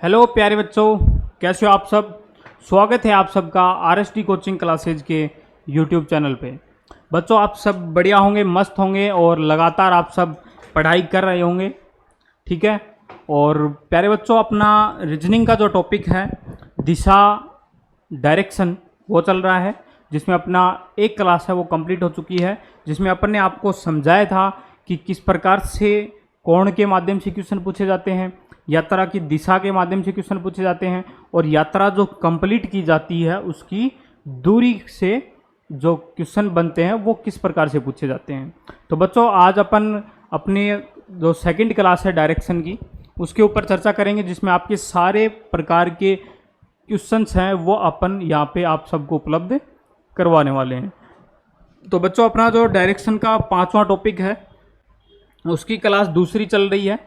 Hello प्यारे बच्चों, कैसे हो आप सब। स्वागत है आप सबका RST कोचिंग क्लासेज के यूट्यूब चैनल पे। बच्चों आप सब बढ़िया होंगे, मस्त होंगे और लगातार आप सब पढ़ाई कर रहे होंगे, ठीक है। और प्यारे बच्चों, अपना रीजनिंग का जो टॉपिक है दिशा डायरेक्शन वो चल रहा है, जिसमें अपना एक क्लास है वो कंप्लीट हो चुकी है, जिसमें अपन ने आपको समझाया था कि किस प्रकार से कोण के माध्यम से क्वेश्चन पूछे जाते हैं, यात्रा की दिशा के माध्यम से क्वेश्चन पूछे जाते हैं, और यात्रा जो कंप्लीट की जाती है उसकी दूरी से जो क्वेश्चन बनते हैं वो किस प्रकार से पूछे जाते हैं। तो बच्चों आज अपन अपने जो सेकंड क्लास है डायरेक्शन की उसके ऊपर चर्चा करेंगे, जिसमें आपके सारे प्रकार के क्वेश्चंस हैं वो अपन यहाँ पे आप सबको उपलब्ध करवाने वाले हैं। तो बच्चों अपना जो डायरेक्शन का 5वां टॉपिक है उसकी क्लास दूसरी चल रही है,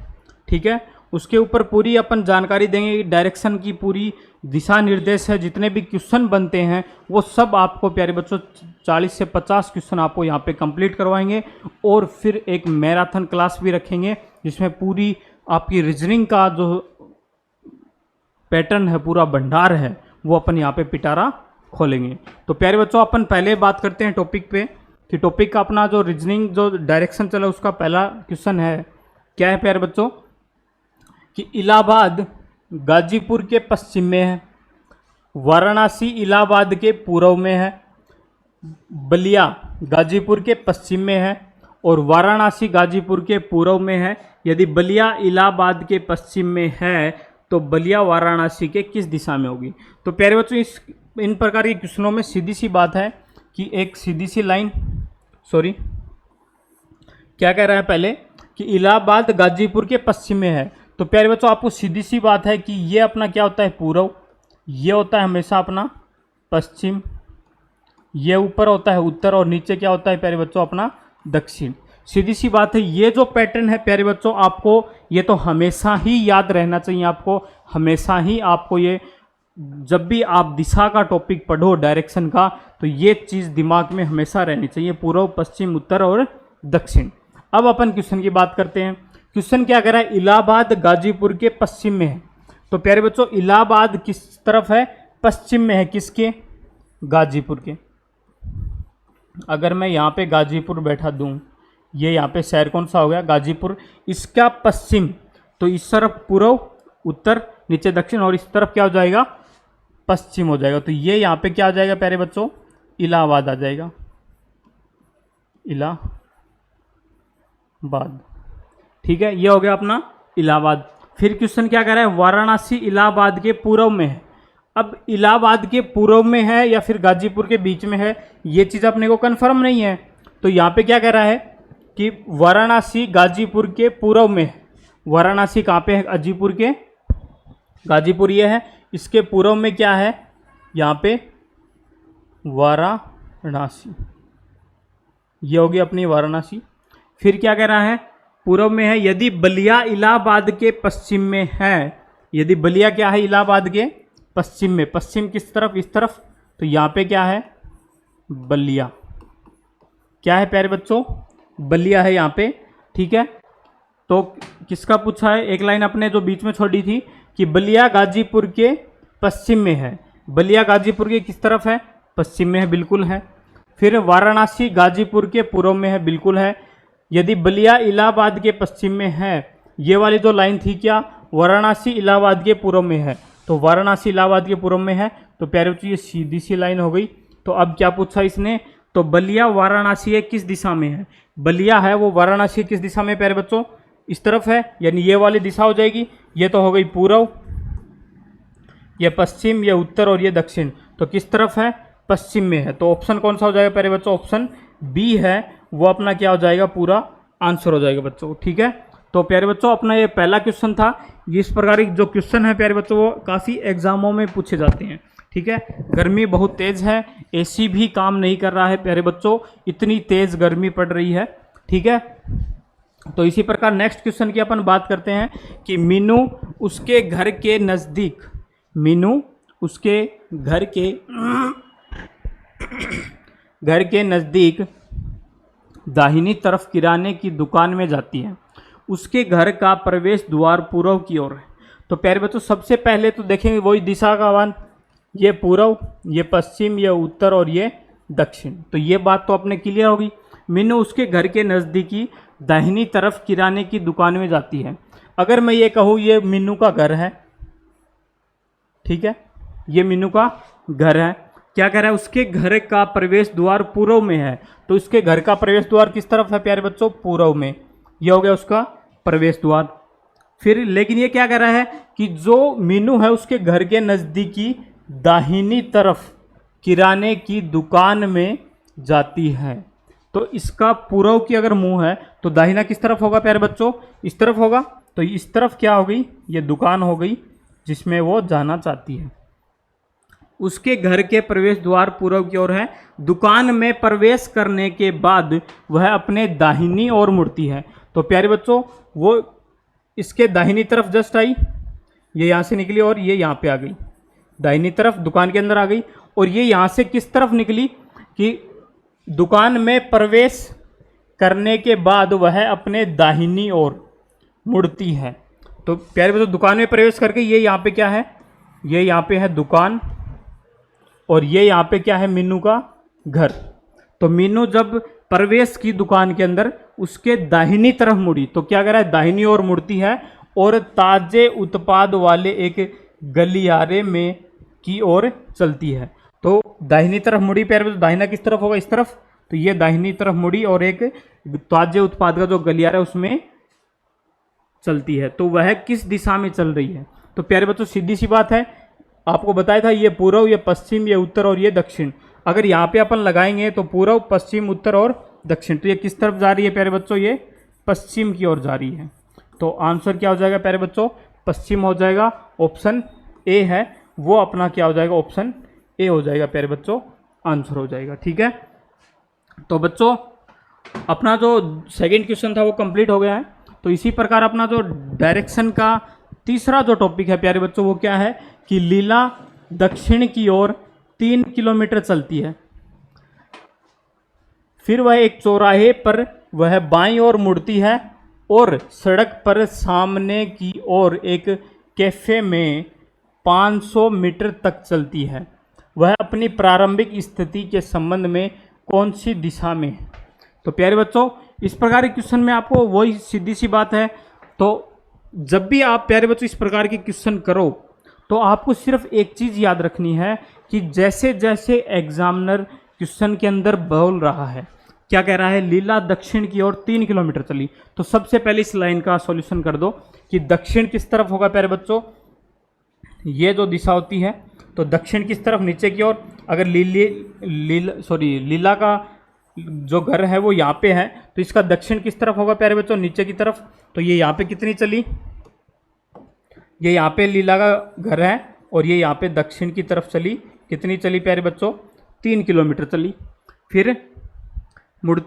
ठीक है। उसके ऊपर पूरी अपन जानकारी देंगे। डायरेक्शन की पूरी दिशा निर्देश है, जितने भी क्वेश्चन बनते हैं वो सब आपको प्यारे बच्चों 40 से 50 क्वेश्चन आपको यहाँ पे कंप्लीट करवाएंगे, और फिर एक मैराथन क्लास भी रखेंगे जिसमें पूरी आपकी रीजनिंग का जो पैटर्न है, पूरा भंडार है, वो अपन यहाँ पे पिटारा खोलेंगे। तो प्यारे बच्चों अपन पहले बात करते हैं टॉपिक पे कि टॉपिक का अपना जो रीजनिंग जो डायरेक्शन चला उसका पहला क्वेश्चन है, क्या है प्यारे बच्चों कि इलाहाबाद गाजीपुर के पश्चिम में है, वाराणसी इलाहाबाद के पूर्व में है, बलिया गाजीपुर के पश्चिम में है और वाराणसी गाजीपुर के पूर्व में है। यदि बलिया इलाहाबाद के पश्चिम में है तो बलिया वाराणसी के किस दिशा में होगी। तो प्यारे बच्चों इन प्रकार के क्वेश्चनों में सीधी सी बात है कि एक सीधी सी लाइन, क्या कह रहा है पहले कि इलाहाबाद गाजीपुर के पश्चिम में है। तो प्यारे बच्चों आपको सीधी सी बात है कि ये अपना क्या होता है पूर्व, ये होता है हमेशा अपना पश्चिम, ये ऊपर होता है उत्तर और नीचे क्या होता है प्यारे बच्चों अपना दक्षिण। सीधी सी बात है, ये जो पैटर्न है प्यारे बच्चों आपको ये तो हमेशा ही याद रहना चाहिए। आपको हमेशा ही आपको ये जब भी आप दिशा का टॉपिक पढ़ो डायरेक्शन का तो ये चीज़ दिमाग में हमेशा रहनी चाहिए, पूर्व पश्चिम उत्तर और दक्षिण। अब अपन क्वेश्चन की बात करते हैं। क्वेश्चन क्या कह रहा है, इलाहाबाद गाजीपुर के पश्चिम में है। तो प्यारे बच्चों इलाहाबाद किस तरफ है, पश्चिम में है, किसके, गाजीपुर के। अगर मैं यहाँ पे गाजीपुर बैठा दूँ, ये यहाँ पे शहर कौन सा हो गया गाजीपुर, इसका पश्चिम, तो इस तरफ पूर्व उत्तर नीचे दक्षिण और इस तरफ क्या हो जाएगा पश्चिम हो जाएगा। तो ये यहाँ पे क्या आ जाएगा प्यारे बच्चों, इलाहाबाद आ जाएगा, इलाहाबाद, ठीक है। ये हो गया अपना इलाहाबाद। फिर क्वेश्चन क्या कह रहा है, वाराणसी इलाहाबाद के पूर्व में है। अब इलाहाबाद के पूर्व में है या फिर गाजीपुर के बीच में है, ये चीज़ अपने को कंफर्म नहीं है। तो यहाँ पे क्या कह रहा है कि वाराणसी गाजीपुर के पूर्व में है। वाराणसी कहाँ पे है, गाजीपुर के, गाजीपुर ये है, इसके पूर्व में क्या है यहाँ पे वाराणसी, ये होगी अपनी वाराणसी। फिर क्या कह रहा है, पूर्व में है। यदि बलिया इलाहाबाद के पश्चिम में है, यदि बलिया क्या है इलाहाबाद के पश्चिम में, पश्चिम किस तरफ, इस तरफ, तो यहाँ पे क्या है बलिया, क्या है प्यारे बच्चों बलिया है यहाँ पे, ठीक है। तो किसका पूछा है, एक लाइन अपने जो बीच में छोड़ी थी कि बलिया गाजीपुर के पश्चिम में है। बलिया गाजीपुर के किस तरफ है, पश्चिम में है, बिल्कुल है। फिर वाराणसी गाजीपुर के पूर्व में है, बिल्कुल है। यदि बलिया इलाहाबाद के पश्चिम में है, ये वाली जो लाइन थी क्या, वाराणसी इलाहाबाद के पूर्व में है, तो वाराणसी इलाहाबाद के पूर्व में है। तो प्यारे बच्चों ये सीधी सी लाइन हो गई। तो अब क्या पूछा इसने, तो बलिया वाराणसी है किस दिशा में है, बलिया है वो वाराणसी किस दिशा में प्यारे बच्चों, इस तरफ है, यानी ये वाली दिशा हो जाएगी। ये तो हो गई पूर्व, ये पश्चिम, ये उत्तर और ये दक्षिण। तो किस तरफ है, पश्चिम में है। तो ऑप्शन कौन सा हो जाएगा प्यारे बच्चों, ऑप्शन बी है वो अपना क्या हो जाएगा, पूरा आंसर हो जाएगा बच्चों, ठीक है। तो प्यारे बच्चों अपना ये पहला क्वेश्चन था। इस प्रकार के जो क्वेश्चन है प्यारे बच्चों वो काफ़ी एग्जामों में पूछे जाते हैं, ठीक है। गर्मी बहुत तेज़ है, एसी भी काम नहीं कर रहा है प्यारे बच्चों, इतनी तेज़ गर्मी पड़ रही है, ठीक है। तो इसी प्रकार नेक्स्ट क्वेश्चन की अपन बात करते हैं कि मीनू उसके घर के नज़दीक, मीनू उसके घर के नज़दीक दाहिनी तरफ किराने की दुकान में जाती है। उसके घर का प्रवेश द्वार पूर्व की ओर है। तो प्यारे बच्चों सबसे पहले तो देखेंगे वही दिशा का मान, ये पूर्व, ये पश्चिम, ये उत्तर और ये दक्षिण। तो ये बात तो अपने क्लियर होगी। मीनू उसके घर के नज़दीकी दाहिनी तरफ किराने की दुकान में जाती है। अगर मैं ये कहूँ ये मीनू का घर है, ठीक है, ये मीनू का घर है, क्या कह रहा है, उसके घर का प्रवेश द्वार पूर्व में है। तो उसके घर का प्रवेश द्वार किस तरफ है प्यारे बच्चों, पूर्व में। ये हो गया उसका प्रवेश द्वार। फिर लेकिन ये क्या कह रहा है कि जो मीनू है उसके घर के नज़दीकी दाहिनी तरफ किराने की दुकान में जाती है। तो इसका पूर्व की अगर मुंह है तो दाहिना किस तरफ होगा प्यारे बच्चों, इस तरफ होगा। तो इस तरफ क्या हो गई, ये दुकान हो गई जिसमें वो जाना चाहती है। उसके घर के प्रवेश द्वार पूर्व की ओर है। दुकान में प्रवेश करने के बाद वह अपने दाहिनी ओर मुड़ती है। तो प्यारे बच्चों वो इसके दाहिनी तरफ जस्ट आई, ये यहाँ से निकली और ये यहाँ पे आ गई, दाहिनी तरफ दुकान के अंदर आ गई। और ये यहाँ से किस तरफ निकली कि दुकान में प्रवेश करने के बाद वह अपने दाहिनी ओर मुड़ती है। तो प्यारे बच्चों दुकान में प्रवेश करके ये यहाँ पे क्या है, ये यहाँ पे है दुकान और ये यहाँ पे क्या है, मीनू का घर। तो मीनू जब प्रवेश की दुकान के अंदर उसके दाहिनी तरफ मुड़ी तो क्या कर रहा है, दाहिनी ओर मुड़ती है और ताजे उत्पाद वाले एक गलियारे में की ओर चलती है। तो दाहिनी तरफ मुड़ी, प्यारे बच्चों दाहिना किस तरफ होगा, इस तरफ। तो ये दाहिनी तरफ मुड़ी और एक ताजे उत्पाद का जो गलियारा है उसमें चलती है। तो वह किस दिशा में चल रही है। तो प्यारे बच्चों सीधी सी बात है, आपको बताया था ये पूर्व, ये पश्चिम, ये उत्तर और ये दक्षिण। अगर यहाँ पे अपन लगाएंगे तो पूर्व, पश्चिम, उत्तर और दक्षिण। तो ये किस तरफ जा रही है प्यारे बच्चों, ये पश्चिम की ओर जा रही है। तो आंसर क्या हो जाएगा प्यारे बच्चों, पश्चिम हो जाएगा। ऑप्शन ए है वो अपना क्या हो जाएगा, ऑप्शन ए हो जाएगा प्यारे बच्चों, आंसर हो जाएगा। ठीक है, तो बच्चों अपना जो सेकंड क्वेश्चन था वो कंप्लीट हो गया है। तो इसी प्रकार अपना जो डायरेक्शन का तीसरा जो टॉपिक है प्यारे बच्चों वो क्या है कि लीला दक्षिण की ओर 3 किलोमीटर चलती है। फिर वह एक चौराहे पर वह बाईं ओर मुड़ती है और सड़क पर सामने की ओर एक कैफे में 500 मीटर तक चलती है। वह अपनी प्रारंभिक स्थिति के संबंध में कौन सी दिशा में है। तो प्यारे बच्चों इस प्रकार के क्वेश्चन में आपको वही सीधी सी बात है। तो जब भी आप प्यारे बच्चों इस प्रकार के क्वेश्चन करो तो आपको सिर्फ एक चीज़ याद रखनी है कि जैसे जैसे एग्जामिनर क्वेश्चन के अंदर बोल रहा है, क्या कह रहा है, लीला दक्षिण की ओर 3 किलोमीटर चली, तो सबसे पहले इस लाइन का सॉल्यूशन कर दो कि दक्षिण किस तरफ होगा प्यारे बच्चों, ये जो दिशा होती है तो दक्षिण किस तरफ, नीचे की ओर। अगर लीला का जो घर है वो यहाँ पे है तो इसका दक्षिण किस तरफ होगा प्यारे बच्चों, नीचे की तरफ। तो ये यहाँ पे कितनी चली, ये यहाँ पे लीला का घर है और ये यहाँ पे दक्षिण की तरफ चली, कितनी चली प्यारे बच्चों, 3 किलोमीटर चली। फिर मुड़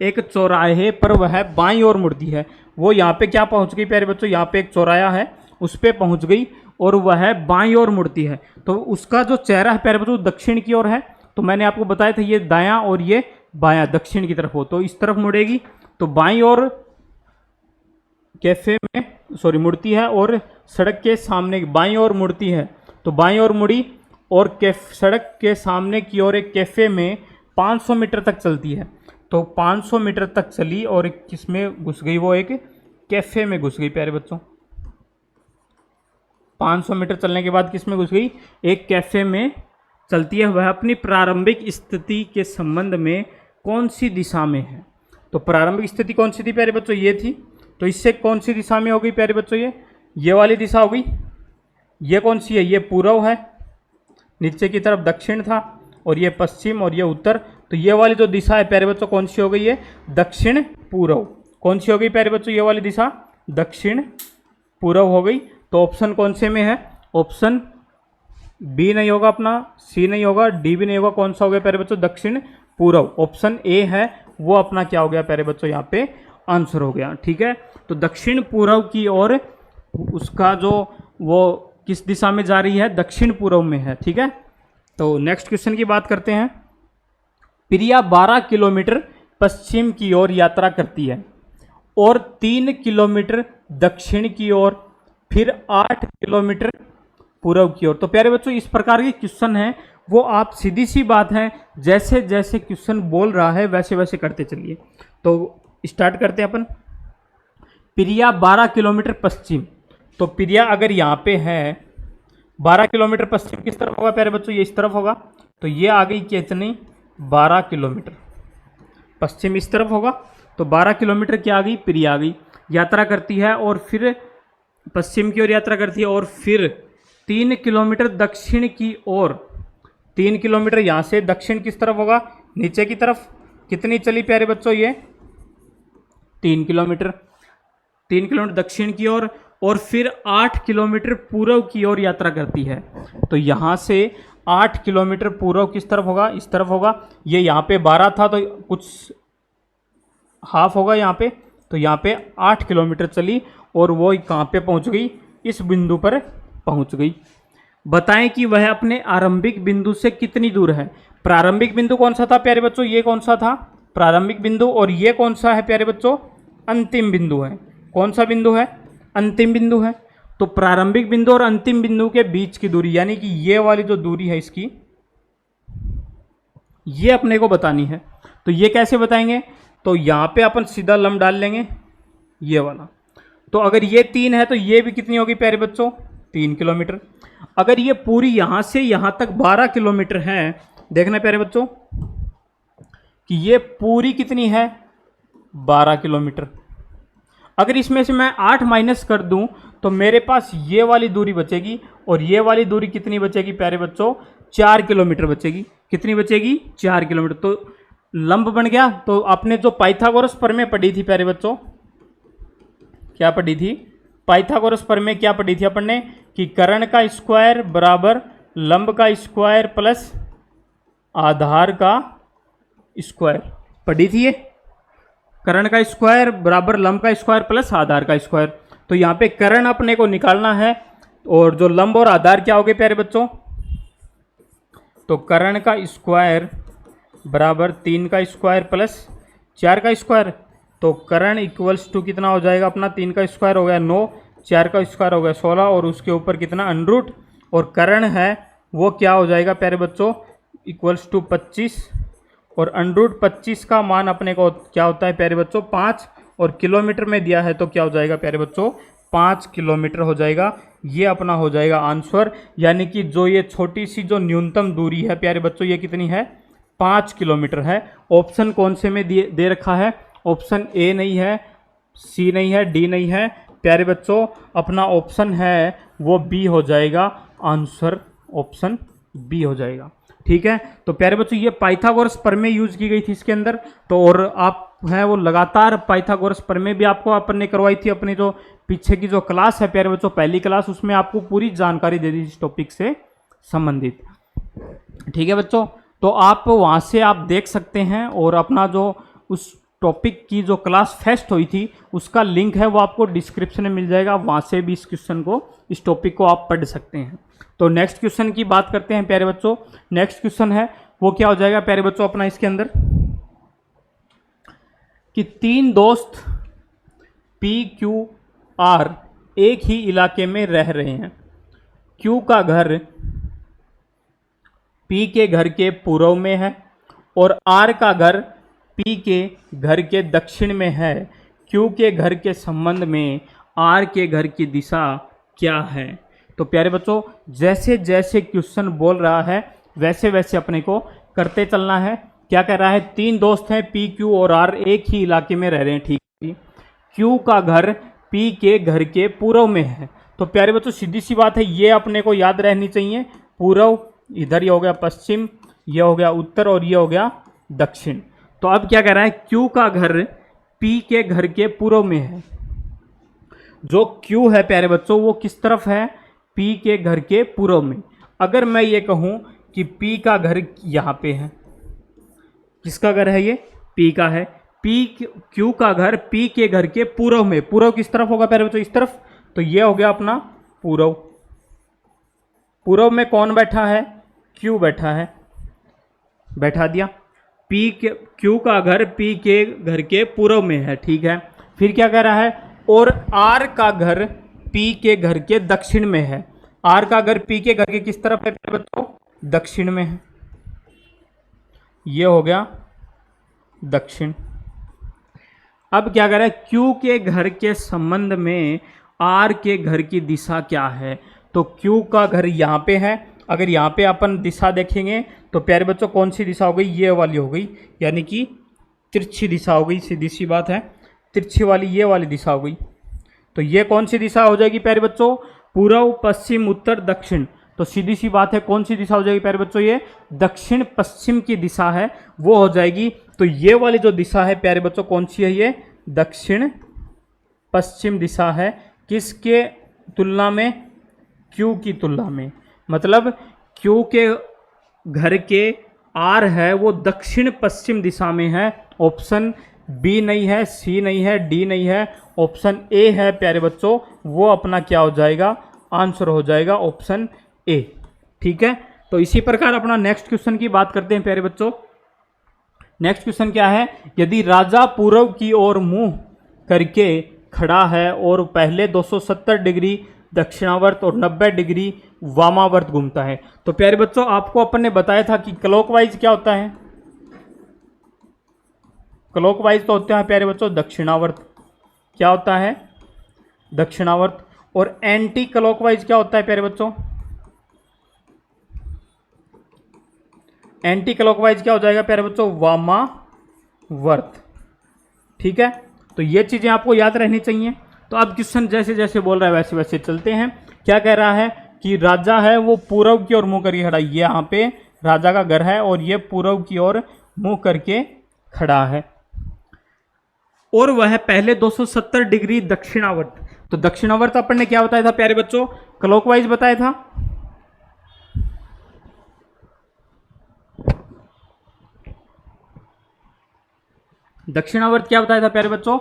एक चौराहे पर वह बाईं ओर मुड़ती है, वो यहाँ पे क्या पहुँच गई प्यारे बच्चों, यहाँ पे एक चौराहा है उस पर पहुँच गई और वह बाईं ओर मुड़ती है। तो उसका जो चेहरा है प्यारे बच्चों दक्षिण की ओर है। तो मैंने आपको बताया था ये दायां और ये बायां दक्षिण की तरफ हो, तो इस तरफ मुड़ेगी। तो बाईं ओर कैफे में मुड़ती है और सड़क के सामने बाईं ओर मुड़ती है। तो बाईं ओर मुड़ी और सड़क के सामने की ओर एक कैफे में 500 मीटर तक चलती है। तो 500 मीटर तक चली और एक किसमें घुस गई, वो एक कैफे में घुस गई प्यारे बच्चों। 500 मीटर चलने के बाद किसमें घुस गई, एक कैफे में चलती है। वह अपनी प्रारंभिक स्थिति के संबंध में कौन सी दिशा में है। तो प्रारंभिक स्थिति कौन सी थी प्यारे बच्चों, ये थी। तो इससे कौन सी दिशा में हो गई प्यारे बच्चों, ये वाली दिशा हो गई। ये कौन सी है, ये पूर्व है, नीचे की तरफ दक्षिण था और ये पश्चिम और ये उत्तर। तो ये वाली जो दिशा है प्यारे बच्चों कौन सी हो गई है, दक्षिण पूर्व। कौन सी हो गई प्यारे बच्चों, ये वाली दिशा दक्षिण पूर्व हो गई। तो ऑप्शन कौन से में है, ऑप्शन बी नहीं होगा अपना, सी नहीं होगा, डी भी नहीं होगा। कौन सा हो गया प्यारे बच्चों, दक्षिण पूर्व। ऑप्शन ए है वो अपना क्या हो गया प्यारे बच्चों, यहाँ पे आंसर हो गया। ठीक है, तो दक्षिण पूर्व की ओर उसका जो वो किस दिशा में जा रही है, दक्षिण पूर्व में है। ठीक है, तो नेक्स्ट क्वेश्चन की बात करते हैं। प्रिया 12 किलोमीटर पश्चिम की ओर यात्रा करती है और 3 किलोमीटर दक्षिण की ओर फिर 8 किलोमीटर पूर्व की ओर। तो प्यारे बच्चों इस प्रकार के क्वेश्चन हैं वो आप सीधी सी बात है जैसे जैसे क्वेश्चन बोल रहा है वैसे वैसे करते चलिए। तो स्टार्ट करते हैं अपन। पिरिया 12 किलोमीटर पश्चिम। तो पिरिया अगर यहाँ पे है 12 किलोमीटर पश्चिम किस तरफ होगा प्यारे बच्चों, ये इस तरफ होगा। तो ये आ गई कितनी 12 किलोमीटर पश्चिम इस तरफ होगा। तो 12 किलोमीटर क्या आ गई, पिरिया आ गई। यात्रा करती है और फिर पश्चिम की ओर यात्रा करती है और फिर 3 किलोमीटर दक्षिण की ओर। 3 किलोमीटर यहाँ से दक्षिण किस तरफ होगा, नीचे की तरफ। कितनी चली प्यारे बच्चों ये 3 किलोमीटर। 3 किलोमीटर दक्षिण की ओर और फिर 8 किलोमीटर पूर्व की ओर यात्रा करती है। तो यहाँ से 8 किलोमीटर पूर्व किस तरफ होगा, इस तरफ होगा। ये यहाँ पे 12 था तो कुछ हाफ होगा यहाँ पे। तो यहाँ पे 8 किलोमीटर चली और वो कहाँ पे पहुँच गई, इस बिंदु पर पहुँच गई। बताएं कि वह अपने आरंभिक बिंदु से कितनी दूर है। प्रारंभिक बिंदु कौन सा था प्यारे बच्चों, ये कौन सा था प्रारंभिक बिंदु, और ये कौन सा है प्यारे बच्चों, अंतिम बिंदु है। कौन सा बिंदु है, अंतिम बिंदु है। तो प्रारंभिक बिंदु और अंतिम बिंदु के बीच की दूरी यानी कि ये वाली जो दूरी है इसकी, ये अपने को बतानी है। तो ये कैसे बताएंगे, तो यहाँ पे अपन सीधा लंब डाल लेंगे ये वाला। तो अगर ये 3 है तो ये भी कितनी होगी प्यारे बच्चों, 3 किलोमीटर। अगर ये पूरी यहाँ से यहाँ तक 12 किलोमीटर है, देखना प्यारे बच्चों कि ये पूरी कितनी है 12 किलोमीटर। अगर इसमें से मैं 8 माइनस कर दूं तो मेरे पास ये वाली दूरी बचेगी और ये वाली दूरी कितनी बचेगी प्यारे बच्चों, 4 किलोमीटर बचेगी। कितनी बचेगी, 4 किलोमीटर। तो लंब बन गया। तो आपने जो पाइथागोरस प्रमेय पढ़ी थी प्यारे बच्चों, क्या पढ़ी थी, पाइथागोरस प्रमेय क्या पढ़ी थी अपन ने, कि कर्ण का स्क्वायर बराबर लंब का स्क्वायर प्लस आधार का स्क्वायर पढ़ी थी। ये कर्ण का स्क्वायर बराबर लंब का स्क्वायर प्लस आधार का स्क्वायर। तो यहाँ पे कर्ण अपने को निकालना है और जो लंब और आधार क्या हो गए प्यारे बच्चों, तो कर्ण का स्क्वायर बराबर 3 का स्क्वायर प्लस 4 का स्क्वायर। तो कर्ण इक्वल्स टू कितना हो जाएगा अपना, 3 का स्क्वायर हो गया 9, 4 का स्क्वायर हो गया 16 और उसके ऊपर कितना अंडरूट, और कर्ण है वो क्या हो जाएगा प्यारे बच्चों, इक्वल्स टू 25 और अंडरूट 25 का मान अपने को क्या होता है प्यारे बच्चों 5, और किलोमीटर में दिया है तो क्या हो जाएगा प्यारे बच्चों 5 किलोमीटर हो जाएगा। ये अपना हो जाएगा आंसर। यानी कि जो ये छोटी सी जो न्यूनतम दूरी है प्यारे बच्चों ये कितनी है, 5 किलोमीटर है। ऑप्शन कौन से में दे रखा है, ऑप्शन ए नहीं है, सी नहीं है, डी नहीं है प्यारे बच्चों, अपना ऑप्शन है वो बी हो जाएगा आंसर, ऑप्शन बी हो जाएगा। ठीक है। तो प्यारे बच्चों ये पाइथागोरस प्रमेय यूज की गई थी इसके अंदर। तो और आप है वो लगातार पाइथागोरस प्रमेय भी आपको अपन ने करवाई थी अपनी जो पीछे की जो क्लास है प्यारे बच्चों, पहली क्लास, उसमें आपको पूरी जानकारी दे दी इस टॉपिक से संबंधित। ठीक है बच्चों, तो आप वहाँ से आप देख सकते हैं और अपना जो उस टॉपिक की जो क्लास फेस्ट हुई थी उसका लिंक है वो आपको डिस्क्रिप्शन में मिल जाएगा, वहाँ से भी इस क्वेश्चन को, इस टॉपिक को आप पढ़ सकते हैं। तो नेक्स्ट क्वेश्चन की बात करते हैं प्यारे बच्चों। नेक्स्ट क्वेश्चन है वो क्या हो जाएगा प्यारे बच्चों अपना इसके अंदर, कि 3 दोस्त PQR एक ही इलाके में रह रहे हैं। Q का घर P के घर के पूर्व में है और R का घर P के घर के दक्षिण में है। Q के घर के संबंध में R के घर की दिशा क्या है। तो प्यारे बच्चों जैसे जैसे क्वेश्चन बोल रहा है वैसे वैसे अपने को करते चलना है। क्या कह रहा है, 3 दोस्त हैं P, Q और R एक ही इलाके में रह रहे हैं। ठीक है, Q का घर P के घर के पूर्व में है। तो प्यारे बच्चों सीधी सी बात है, ये अपने को याद रहनी चाहिए। पूर्व इधर ये हो गया पश्चिम, ये हो गया उत्तर और ये हो गया दक्षिण। तो अब क्या कह रहा है, Q का घर P के घर के पूर्व में है। जो Q है प्यारे बच्चों वो किस तरफ है, P के घर के पूर्व में। अगर मैं ये कहूँ कि P का घर यहाँ पे है, किसका घर है ये, P का है। Q का घर P के घर के पूर्व में, पूर्व किस तरफ होगा प्यारे बच्चों, इस तरफ। तो ये हो गया अपना पूर्व। पूर्व में कौन बैठा है, Q बैठा है, बैठा दिया। Q का घर P के घर के पूर्व में है। ठीक है, फिर क्या कह रहा है, और R का घर पी के घर के दक्षिण में है। आर का घर पी के घर के किस तरफ है प्यारे बच्चों? दक्षिण में है। ये हो गया दक्षिण। अब क्या करें, क्यू के घर के संबंध में आर के घर की दिशा क्या है? तो क्यू का घर यहाँ पे है। अगर यहाँ पे अपन दिशा देखेंगे तो प्यारे बच्चों कौन सी दिशा हो गई? ये वाली हो गई, यानी कि तिरछी दिशा हो गई। सीधी सी बात है, तिरछी वाली ये वाली दिशा हो गई। तो ये कौन सी दिशा हो जाएगी प्यारे बच्चों? पूर्व, पश्चिम, उत्तर, दक्षिण। तो सीधी सी बात है, कौन सी दिशा हो जाएगी प्यारे बच्चों? ये दक्षिण पश्चिम की दिशा है, वो हो जाएगी। तो ये वाली जो दिशा है प्यारे बच्चों कौन सी है? ये दक्षिण पश्चिम दिशा है। किसके तुलना में? क्यू की तुलना में। मतलब क्यू के घर के आर है वो दक्षिण पश्चिम दिशा में है। ऑप्शन बी नहीं है, सी नहीं है, डी नहीं है, ऑप्शन ए है प्यारे बच्चों। वो अपना क्या हो जाएगा? आंसर हो जाएगा ऑप्शन ए। ठीक है, तो इसी प्रकार अपना नेक्स्ट क्वेश्चन की बात करते हैं प्यारे बच्चों। नेक्स्ट क्वेश्चन क्या है? यदि राजा पूर्व की ओर मुंह करके खड़ा है और पहले 270 डिग्री दक्षिणावर्त और 90 डिग्री वामावर्त घूमता है, तो प्यारे बच्चों आपको अपन ने बताया था कि क्लॉकवाइज क्या होता है? क्लॉकवाइज तो होता है प्यारे बच्चों दक्षिणावर्त। क्या होता है? दक्षिणावर्त। और एंटी क्लॉकवाइज क्या होता है प्यारे बच्चों? एंटी क्लॉकवाइज क्या हो जाएगा प्यारे बच्चों? वामावर्त। ठीक है, तो ये चीजें आपको याद रहनी चाहिए। तो अब क्वेश्चन जैसे जैसे बोल रहा है वैसे वैसे चलते हैं। क्या कह रहा है कि राजा है वो पूर्व की ओर मुंह करके खड़ा है। ये यहाँ पे राजा का घर है और ये पूर्व की ओर मुंह करके खड़ा है और वह पहले 270 डिग्री दक्षिणावर्त। तो दक्षिणावर्त अपन ने क्या बताया था प्यारे बच्चों? क्लॉकवाइज बताया था। दक्षिणावर्त क्या बताया था प्यारे बच्चों?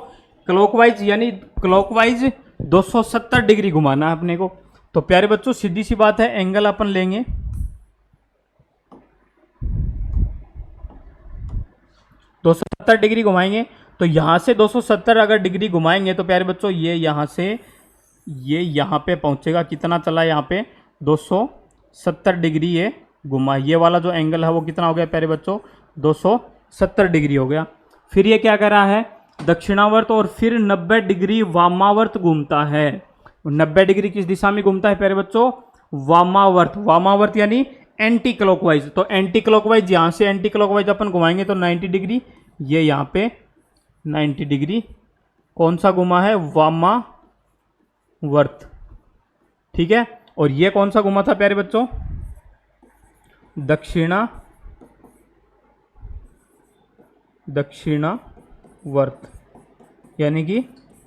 क्लॉकवाइज, यानी क्लॉकवाइज 270 डिग्री घुमाना है अपने को। तो प्यारे बच्चों सीधी सी बात है, एंगल अपन लेंगे 270 डिग्री घुमाएंगे। तो यहां से 270 अगर डिग्री घुमाएंगे तो प्यारे बच्चों ये यहां से ये यहां पे पहुंचेगा। कितना चला यहाँ पे? 270 डिग्री ये घुमा। ये वाला जो एंगल है वो कितना हो गया प्यारे बच्चों? 270 डिग्री हो गया। फिर ये क्या कर रहा है? दक्षिणावर्त और फिर 90 डिग्री वामावर्त घूमता है। 90 डिग्री किस दिशा में घूमता है प्यारे बच्चों? वामावर्त। वामावर्त यानी एंटी क्लॉकवाइज। तो एंटी क्लॉकवाइज यहां से एंटी क्लॉकवाइज अपन घुमाएंगे तो 90 डिग्री। ये यहाँ पे 90 डिग्री कौन सा घुमा है? वामावर्त। ठीक है, और ये कौन सा घुमा था प्यारे बच्चों? दक्षिणावर्त, यानी कि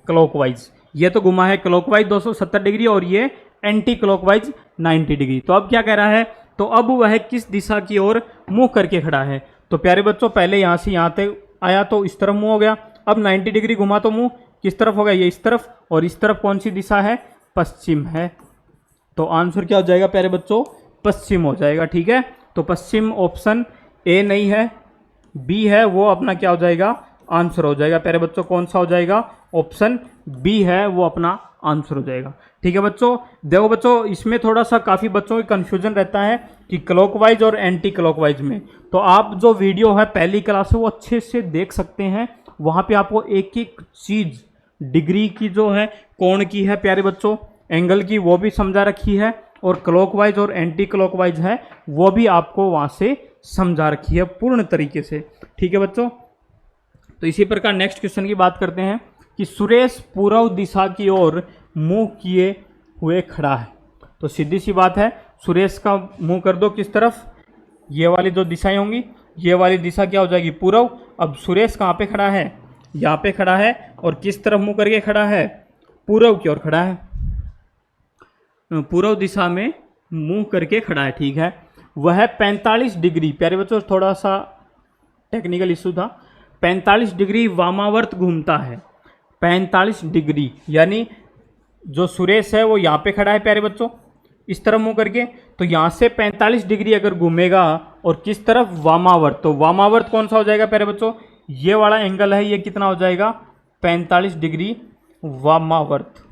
क्लॉकवाइज। ये तो घुमा है क्लॉकवाइज 270 डिग्री और ये एंटी क्लॉकवाइज 90 डिग्री। तो अब क्या कह रहा है? तो अब वह किस दिशा की ओर मुंह करके खड़ा है? तो प्यारे बच्चों पहले यहां से यहां तक आया तो इस तरफ मुंह हो गया। अब 90 डिग्री घुमा तो मुंह किस तरफ हो गया? ये इस तरफ। और इस तरफ कौन सी दिशा है? पश्चिम है। तो आंसर क्या हो जाएगा प्यारे बच्चों? पश्चिम हो जाएगा। ठीक है, तो पश्चिम ऑप्शन ए नहीं है, बी है, वो अपना क्या हो जाएगा? आंसर हो जाएगा प्यारे बच्चों। कौन सा हो जाएगा? ऑप्शन बी है, वो अपना आंसर हो जाएगा। ठीक है बच्चों, देखो बच्चों इसमें थोड़ा सा काफ़ी बच्चों को कन्फ्यूजन रहता है कि क्लॉकवाइज और एंटी क्लॉकवाइज में। तो आप जो वीडियो है पहली क्लास से वो अच्छे से देख सकते हैं। वहाँ पे आपको एक एक चीज़ डिग्री की जो है, कोण की है प्यारे बच्चों, एंगल की वो भी समझा रखी है, और क्लॉकवाइज और एंटी क्लॉकवाइज है वो भी आपको वहाँ से समझा रखी है पूर्ण तरीके से। ठीक है बच्चों, तो इसी प्रकार नेक्स्ट क्वेश्चन की बात करते हैं कि सुरेश पूर्व दिशा की ओर मुंह किए हुए खड़ा है। तो सीधी सी बात है, सुरेश का मुंह कर दो किस तरफ? ये वाली जो दिशाएं होंगी, ये वाली दिशा क्या हो जाएगी? पूर्व। अब सुरेश कहाँ पे खड़ा है? यहाँ पे खड़ा है, और किस तरफ मुंह करके खड़ा है? पूर्व की ओर खड़ा है, पूर्व दिशा में मुंह करके खड़ा है। ठीक है, वह 45 डिग्री, प्यारे बच्चों थोड़ा सा टेक्निकल इशू था, 45 डिग्री वामावर्त घूमता है। 45 डिग्री यानी जो सुरेश है वो यहाँ पे खड़ा है प्यारे बच्चों इस तरफ मुंह करके, तो यहाँ से 45 डिग्री अगर घूमेगा और किस तरफ? वामावर्त। तो वामावर्त कौन सा हो जाएगा प्यारे बच्चों? ये वाला एंगल है, ये कितना हो जाएगा? 45 डिग्री वामावर्त।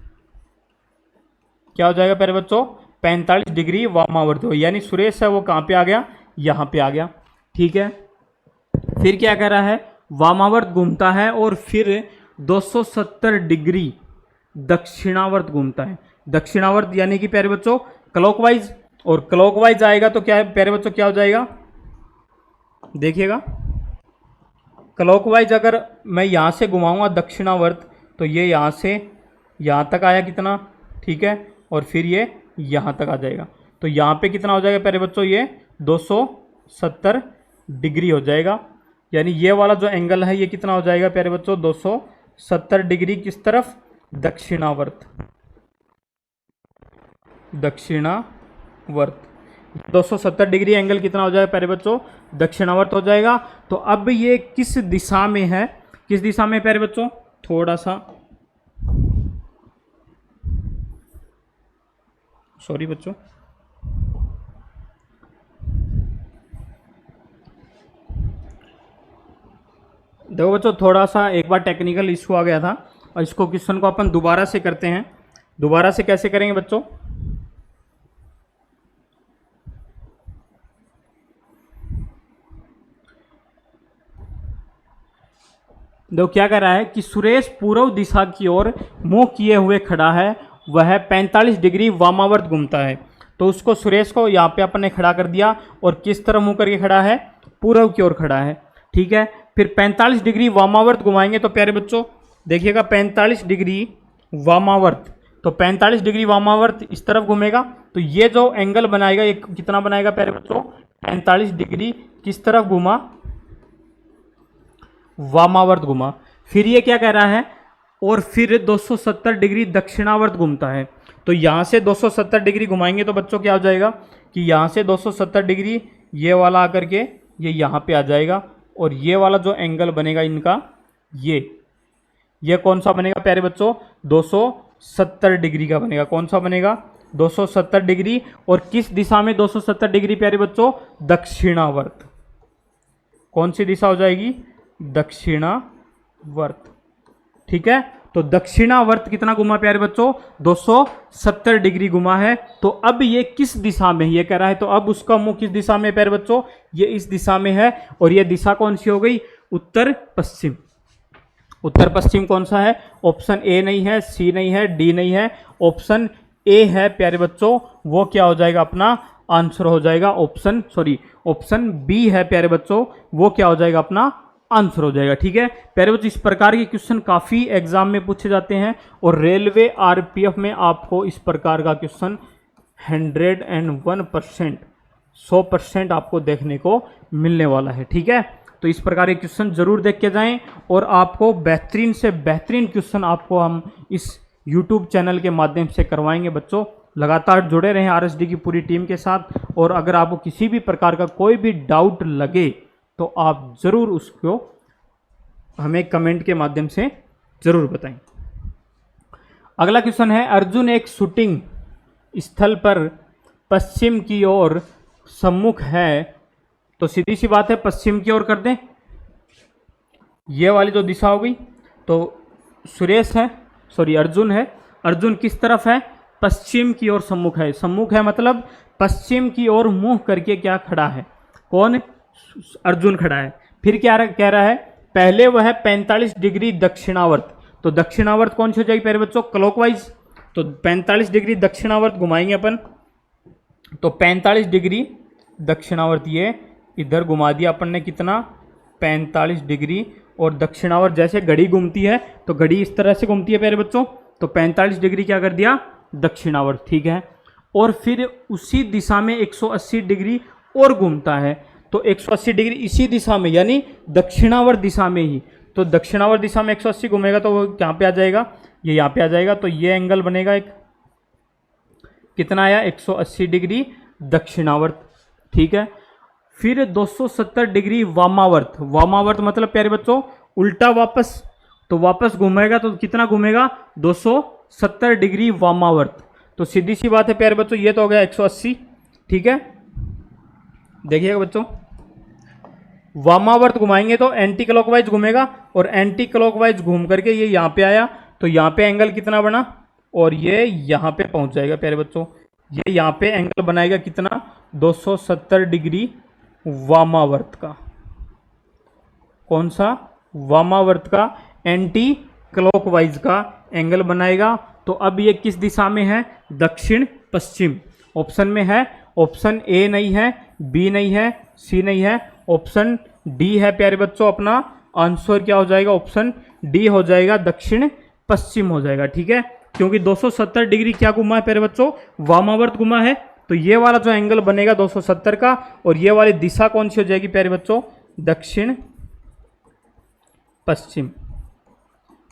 क्या हो जाएगा प्यारे बच्चों, 45 डिग्री वामावर्त हो, यानी सुरेश है वो कहाँ पे आ गया, यहाँ पे आ गया। ठीक है, फिर क्या कर रहा है, वामावर्त घूमता है और फिर 270 डिग्री दक्षिणावर्त घूमता है। दक्षिणावर्त यानी कि प्यारे बच्चों क्लॉकवाइज, और क्लॉकवाइज आएगा तो क्या है प्यारे बच्चों, क्या हो जाएगा, देखिएगा क्लॉकवाइज अगर मैं यहाँ से घुमाऊंगा दक्षिणावर्त तो ये यहाँ से यहाँ तक आया कितना, ठीक है, और फिर ये यहाँ तक आ जाएगा, तो यहाँ पे कितना हो जाएगा प्यारे बच्चों, ये 270 डिग्री हो जाएगा। यानी ये वाला जो एंगल है ये कितना हो जाएगा प्यारे बच्चों, 270 डिग्री किस तरफ, दक्षिणावर्त, दक्षिणावर्त 270 डिग्री एंगल कितना हो जाएगा प्यारे बच्चों, दक्षिणावर्त हो जाएगा। तो अब ये किस दिशा में है, किस दिशा में प्यारे बच्चों, थोड़ा सा सॉरी बच्चों, देखो बच्चों थोड़ा सा एक बार टेक्निकल इशू आ गया था, और इसको क्वेश्चन को अपन दोबारा से करते हैं। दोबारा से कैसे करेंगे बच्चों, देखो क्या कह रहा है कि सुरेश पूर्व दिशा की ओर मुंह किए हुए खड़ा है, वह 45 डिग्री वामावर्त घूमता है। तो उसको सुरेश को यहाँ पे अपन ने खड़ा कर दिया, और किस तरह मुंह करके खड़ा है, पूर्व की ओर खड़ा है। ठीक है, फिर 45 डिग्री वामावर्त घुमाएंगे तो प्यारे बच्चों देखिएगा 45 डिग्री वामावर्त, तो 45 डिग्री वामावर्त इस तरफ घूमेगा, तो ये जो एंगल बनाएगा ये कितना बनाएगा प्यारे बच्चों, 45 डिग्री किस तरफ घूमा, वामावर्त घुमा। फिर ये क्या कह रहा है, और फिर 270 डिग्री दक्षिणावर्त घूमता है। तो यहाँ से 270 डिग्री घुमाएंगे तो बच्चों क्या हो जाएगा कि यहाँ से 270 डिग्री ये वाला आकर के ये यहाँ पे आ जाएगा, और ये वाला जो एंगल बनेगा इनका ये कौन सा बनेगा प्यारे बच्चों, 270 डिग्री का बनेगा। कौन सा बनेगा, 270 डिग्री, और किस दिशा में 270 डिग्री प्यारे बच्चों, दक्षिणावर्त। कौन सी दिशा हो जाएगी, दक्षिणावर्त। ठीक है, तो दक्षिणावर्त कितना घुमा प्यारे बच्चों, 270 डिग्री घुमा है। तो अब ये किस दिशा में ये कह रहा है, तो अब उसका मुंह किस दिशा में प्यारे बच्चों, ये इस दिशा में है, और ये दिशा कौन सी हो गई, उत्तर पश्चिम। उत्तर पश्चिम कौन सा है, ऑप्शन ए नहीं है, सी नहीं है, डी नहीं है, ऑप्शन ए है प्यारे बच्चों, वो क्या हो जाएगा अपना आंसर हो जाएगा, ऑप्शन बी है प्यारे बच्चों, वो क्या हो जाएगा अपना आंसर हो जाएगा। ठीक है प्यारे बच्चों, इस प्रकार के क्वेश्चन काफ़ी एग्जाम में पूछे जाते हैं, और रेलवे आरपीएफ में आपको इस प्रकार का क्वेश्चन 101% 100% आपको देखने को मिलने वाला है। ठीक है, तो इस प्रकार के क्वेश्चन जरूर देख के जाएं, और आपको बेहतरीन से बेहतरीन क्वेश्चन आपको हम इस यूट्यूब चैनल के माध्यम से करवाएंगे। बच्चों लगातार जुड़े रहें आरएसडी की पूरी टीम के साथ, और अगर आपको किसी भी प्रकार का कोई भी डाउट लगे तो आप ज़रूर उसको हमें कमेंट के माध्यम से ज़रूर बताएं। अगला क्वेश्चन है, अर्जुन एक शूटिंग स्थल पर पश्चिम की ओर सम्मुख है, तो सीधी सी बात है पश्चिम की ओर कर दें, ये वाली जो दिशा हो गई, तो सुरेश है अर्जुन है, अर्जुन किस तरफ है, पश्चिम की ओर सम्मुख है। सम्मुख है मतलब पश्चिम की ओर मुंह करके क्या खड़ा है, कौन, अर्जुन खड़ा है। फिर क्या कह रहा है, पहले वह 45 डिग्री दक्षिणावर्त, तो दक्षिणावर्त कौन सी हो जाएगी प्यारे बच्चों, क्लॉकवाइज, तो 45 डिग्री दक्षिणावर्त घुमाएंगे अपन, तो 45 डिग्री दक्षिणावर्त ये इधर घुमा दिया अपन ने, कितना 45 डिग्री, और दक्षिणावर्त जैसे घड़ी घूमती है तो घड़ी इस तरह से घूमती है प्यारे बच्चों, तो 45 डिग्री क्या कर दिया, दक्षिणावर्त। ठीक है, और फिर उसी दिशा में 180 डिग्री और घूमता है, तो 180 डिग्री इसी दिशा में यानी दक्षिणावर्त दिशा में ही, तो दक्षिणावर्त दिशा में 180 घूमेगा तो वो कहाँ पे आ जाएगा, ये यहाँ पे आ जाएगा, तो ये एंगल बनेगा एक, कितना आया 180 डिग्री दक्षिणावर्त। ठीक है, फिर 270 डिग्री वामावर्त, वामावर्त मतलब प्यारे बच्चों उल्टा वापस, तो वापस घूमेगा तो कितना घूमेगा 270 डिग्री वामावर्त, तो सीधी सी बात है प्यारे बच्चों ये तो हो गया 180। ठीक है, देखिएगा बच्चों वामावर्त घुमाएंगे तो एंटी क्लॉकवाइज घूमेगा, और एंटी क्लॉकवाइज घूम करके ये यहाँ पे आया, तो यहाँ पे एंगल कितना बना और ये यहाँ पे पहुँच जाएगा प्यारे बच्चों। ये यहाँ पे एंगल बनाएगा कितना, 270 डिग्री वामावर्त का। कौन सा, वामावर्त का, एंटी क्लॉकवाइज का एंगल बनाएगा। तो अब ये किस दिशा में है, दक्षिण पश्चिम। ऑप्शन में है, ऑप्शन ए नहीं है, बी नहीं है, सी नहीं है, ऑप्शन डी है प्यारे बच्चों। अपना आंसर क्या हो जाएगा, ऑप्शन डी हो जाएगा, दक्षिण पश्चिम हो जाएगा। ठीक है, क्योंकि 270 डिग्री क्या घुमा है प्यारे बच्चों, वामावर्त घुमा है। तो ये वाला जो एंगल बनेगा 270 का, और ये वाली दिशा कौन सी हो जाएगी प्यारे बच्चों, दक्षिण पश्चिम।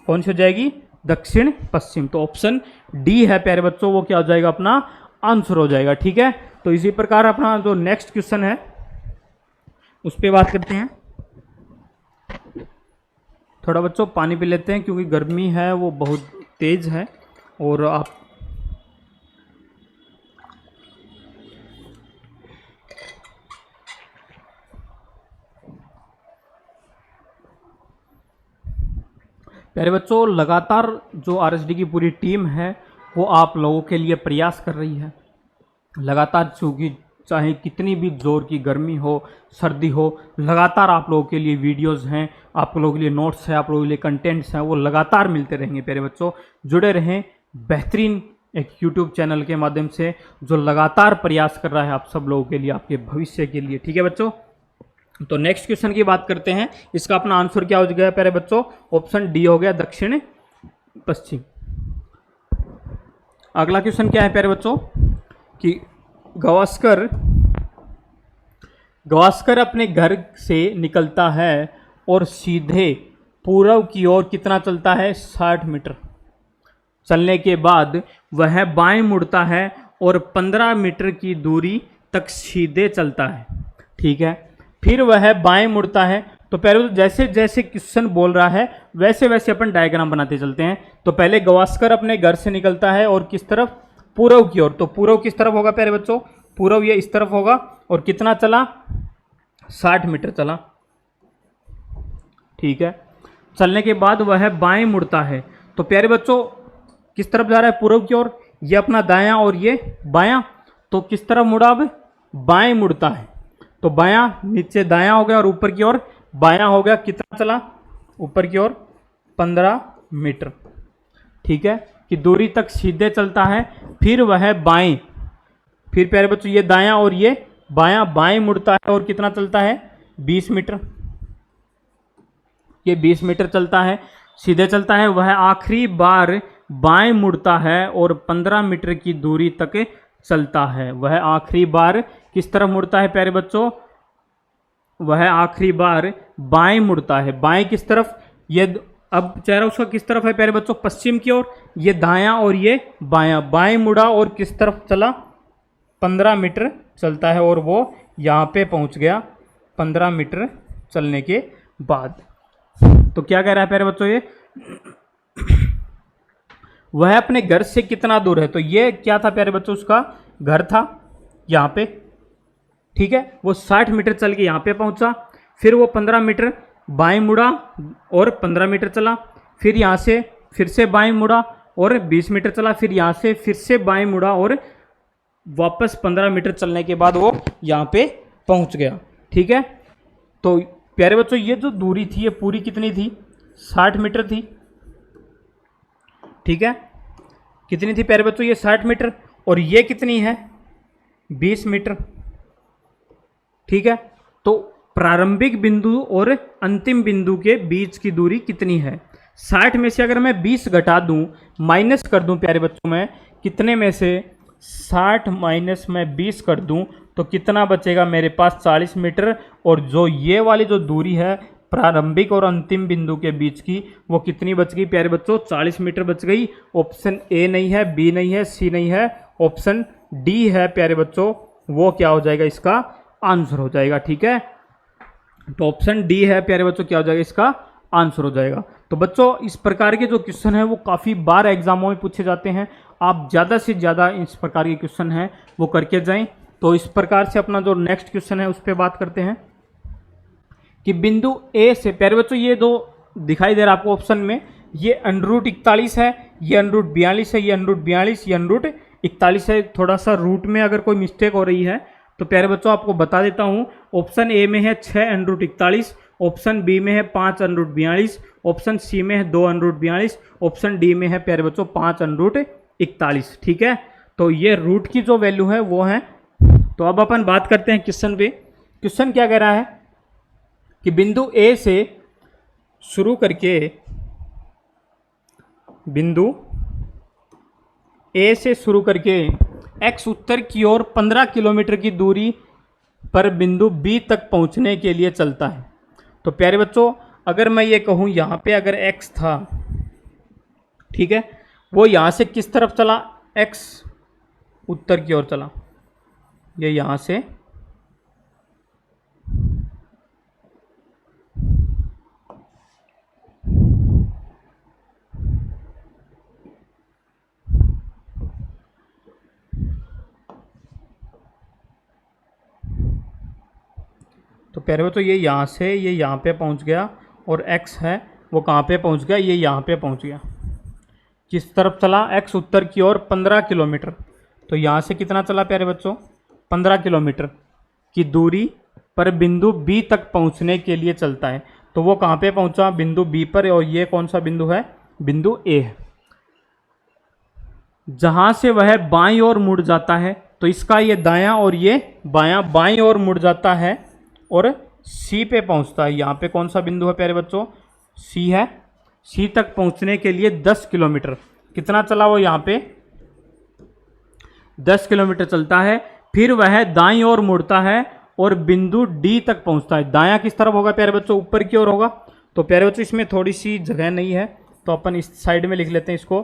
कौन सी हो जाएगी, दक्षिण पश्चिम। तो ऑप्शन डी है प्यारे बच्चों, वो क्या हो जाएगा, अपना आंसर हो जाएगा। ठीक है, तो इसी प्रकार अपना जो नेक्स्ट क्वेश्चन है उस पर बात करते हैं। थोड़ा बच्चों पानी पी लेते हैं क्योंकि गर्मी है वो बहुत तेज है। और आप प्यारे बच्चों, लगातार जो आरएसडी की पूरी टीम है वो आप लोगों के लिए प्रयास कर रही है लगातार, चूँकि चाहे कितनी भी जोर की गर्मी हो, सर्दी हो, लगातार आप लोगों के लिए वीडियोस हैं, आप लोगों के लिए नोट्स हैं, आप लोगों के लिए कंटेंट्स हैं, वो लगातार मिलते रहेंगे। प्यारे बच्चों जुड़े रहें बेहतरीन एक यूट्यूब चैनल के माध्यम से जो लगातार प्रयास कर रहा है आप सब लोगों के लिए, आपके भविष्य के लिए। ठीक है बच्चों, तो नेक्स्ट क्वेश्चन की बात करते हैं। इसका अपना आंसर क्या हो गया प्यारे बच्चों, ऑप्शन डी हो गया, दक्षिण पश्चिम। अगला क्वेश्चन क्या है प्यारे बच्चों कि गावस्कर अपने घर से निकलता है और सीधे पूर्व की ओर कितना चलता है, 60 मीटर। चलने के बाद वह बाएं मुड़ता है और 15 मीटर की दूरी तक सीधे चलता है। ठीक है, फिर वह बाएं मुड़ता है। तो पहले जैसे जैसे क्वेश्चन बोल रहा है वैसे वैसे अपन डायग्राम बनाते चलते हैं। तो पहले गावस्कर अपने घर से निकलता है और किस तरफ, पूर्व की ओर। तो पूर्व किस तरफ होगा प्यारे बच्चों, पूर्व ये इस तरफ होगा, और कितना चला, 60 मीटर चला। ठीक है, चलने के बाद वह बाएं मुड़ता है। तो प्यारे बच्चों किस तरफ जा रहा है, पूर्व की ओर, ये अपना दायां और ये बायां। तो किस तरफ मुड़ा, अब बाएं मुड़ता है। तो बायां नीचे दायां हो गया और ऊपर की ओर बायां हो गया। कितना चला, ऊपर की ओर 15 मीटर। ठीक है, कि दूरी तक सीधे चलता है। फिर वह बाएं, फिर प्यारे बच्चों ये दायां और ये बायां, बाएं मुड़ता है और कितना चलता है, 20 मीटर। ये 20 मीटर चलता है, सीधे चलता है। वह आखिरी बार बाएं मुड़ता है और 15 मीटर की दूरी तक चलता है। वह आखिरी बार किस तरफ मुड़ता है प्यारे बच्चों, वह आखिरी बार बाएं मुड़ता है। बाएं किस तरफ, ये अब चेहरा उसका किस तरफ है प्यारे बच्चों, पश्चिम की ओर। ये दायां और ये बायां, बाएं मुड़ा और किस तरफ चला, 15 मीटर चलता है, और वो यहाँ पे पहुँच गया 15 मीटर चलने के बाद। तो क्या कह रहा है प्यारे बच्चों ये वह अपने घर से कितना दूर है। तो ये क्या था प्यारे बच्चों, उसका घर था यहाँ पे। ठीक है, वो 60 मीटर चल के यहाँ पे पहुँचा। फिर वो 15 मीटर बाएं मुड़ा और 15 मीटर चला। फिर यहाँ से फिर से बाएं मुड़ा और 20 मीटर चला। फिर यहाँ से फिर से बाएं मुड़ा और वापस 15 मीटर चलने के बाद वो यहाँ पे पहुँच गया। ठीक है, तो प्यारे बच्चों ये जो दूरी थी ये पूरी कितनी थी, 60 मीटर थी। ठीक है, कितनी थी प्यारे बच्चों, ये 60 मीटर, और ये कितनी है, 20 मीटर। ठीक है, तो प्रारंभिक बिंदु और अंतिम बिंदु के बीच की दूरी कितनी है। 60 में से अगर मैं 20 घटा दूं, माइनस कर दूं प्यारे बच्चों, मैं कितने में से 60 माइनस में 20 कर दूं तो कितना बचेगा मेरे पास, 40 मीटर। और जो ये वाली जो दूरी है प्रारंभिक और अंतिम बिंदु के बीच की, वो कितनी बच गई प्यारे बच्चों, 40 मीटर बच गई। ऑप्शन ए नहीं है, बी नहीं है, सी नहीं है, ऑप्शन डी है प्यारे बच्चों, वो क्या हो जाएगा, इसका आंसर हो जाएगा। ठीक है, तो ऑप्शन डी है प्यारे बच्चों, क्या हो जाएगा, इसका आंसर हो जाएगा। तो बच्चों इस प्रकार के जो क्वेश्चन हैं वो काफ़ी बार एग्जामों में पूछे जाते हैं। आप ज़्यादा से ज़्यादा इस प्रकार के क्वेश्चन हैं वो करके जाएं। तो इस प्रकार से अपना जो नेक्स्ट क्वेश्चन है उस पर बात करते हैं कि बिंदु ए से, प्यारे बच्चों ये जो दिखाई दे रहा है आपको ऑप्शन में, ये √41 है, ये अनरूट 42 है, ये अनरूट 42, ये अनरूट 41 है। थोड़ा सा रूट में अगर कोई मिस्टेक हो रही है तो प्यारे बच्चों आपको बता देता हूँ। ऑप्शन ए में है 6 अनरूट 41, ऑप्शन बी में है 5 अनरूट 42, ऑप्शन सी में है 2 अनरूट 42, ऑप्शन डी में है प्यारे बच्चों 5 अनरूट 41। ठीक है, तो ये रूट की जो वैल्यू है वो है। तो अब अपन बात करते हैं क्वेश्चन पे। क्वेश्चन क्या कह रहा है कि बिंदु ए से शुरू करके, बिंदु ए से शुरू करके एक्स उत्तर की ओर 15 किलोमीटर की दूरी पर बिंदु बी तक पहुंचने के लिए चलता है। तो प्यारे बच्चों अगर मैं ये कहूँ यहाँ पे अगर एक्स था, ठीक है, वो यहाँ से किस तरफ चला, एक्स उत्तर की ओर चला, ये यहाँ से तो प्यारे बच्चों ये यहाँ से ये यहाँ पे पहुँच गया और x है वो कहाँ पे पहुँच गया, ये यहाँ पे पहुँच गया। किस तरफ चला, x उत्तर की ओर 15 किलोमीटर। तो यहाँ से कितना चला प्यारे बच्चों, 15 किलोमीटर की दूरी पर बिंदु B तक पहुँचने के लिए चलता है। तो वो कहाँ पे पहुँचा, बिंदु B पर, और ये कौन सा बिंदु है, बिंदु A है। जहाँ से वह बाईं ओर मुड़ जाता है, तो इसका ये दायां और ये बायां, बाईं ओर मुड़ जाता है और सी पे पहुंचता है। यहाँ पे कौन सा बिंदु है प्यारे बच्चों, सी है। सी तक पहुंचने के लिए 10 किलोमीटर, कितना चला वो, यहाँ पे 10 किलोमीटर चलता है। फिर वह दाईं ओर मुड़ता है और बिंदु डी तक पहुंचता है। दायां किस तरफ होगा प्यारे बच्चों, ऊपर की ओर होगा। तो प्यारे बच्चों इसमें थोड़ी सी जगह नहीं है, तो अपन इस साइड में लिख लेते हैं इसको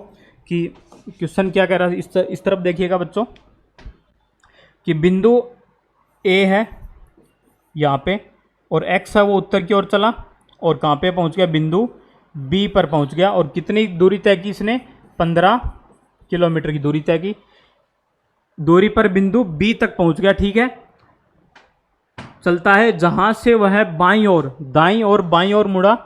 कि क्वेश्चन क्या कह रहा है। इस तरफ देखिएगा बच्चों कि बिंदु ए है यहाँ पे और x है वो उत्तर की ओर चला और कहाँ पे पहुँच गया, बिंदु B पर पहुँच गया। और कितनी दूरी तय की इसने, 15 किलोमीटर की दूरी तय की। दूरी पर बिंदु B तक पहुँच गया, ठीक है। चलता है जहाँ से वह बाईं ओर, दाईं और बाईं ओर मुड़ा,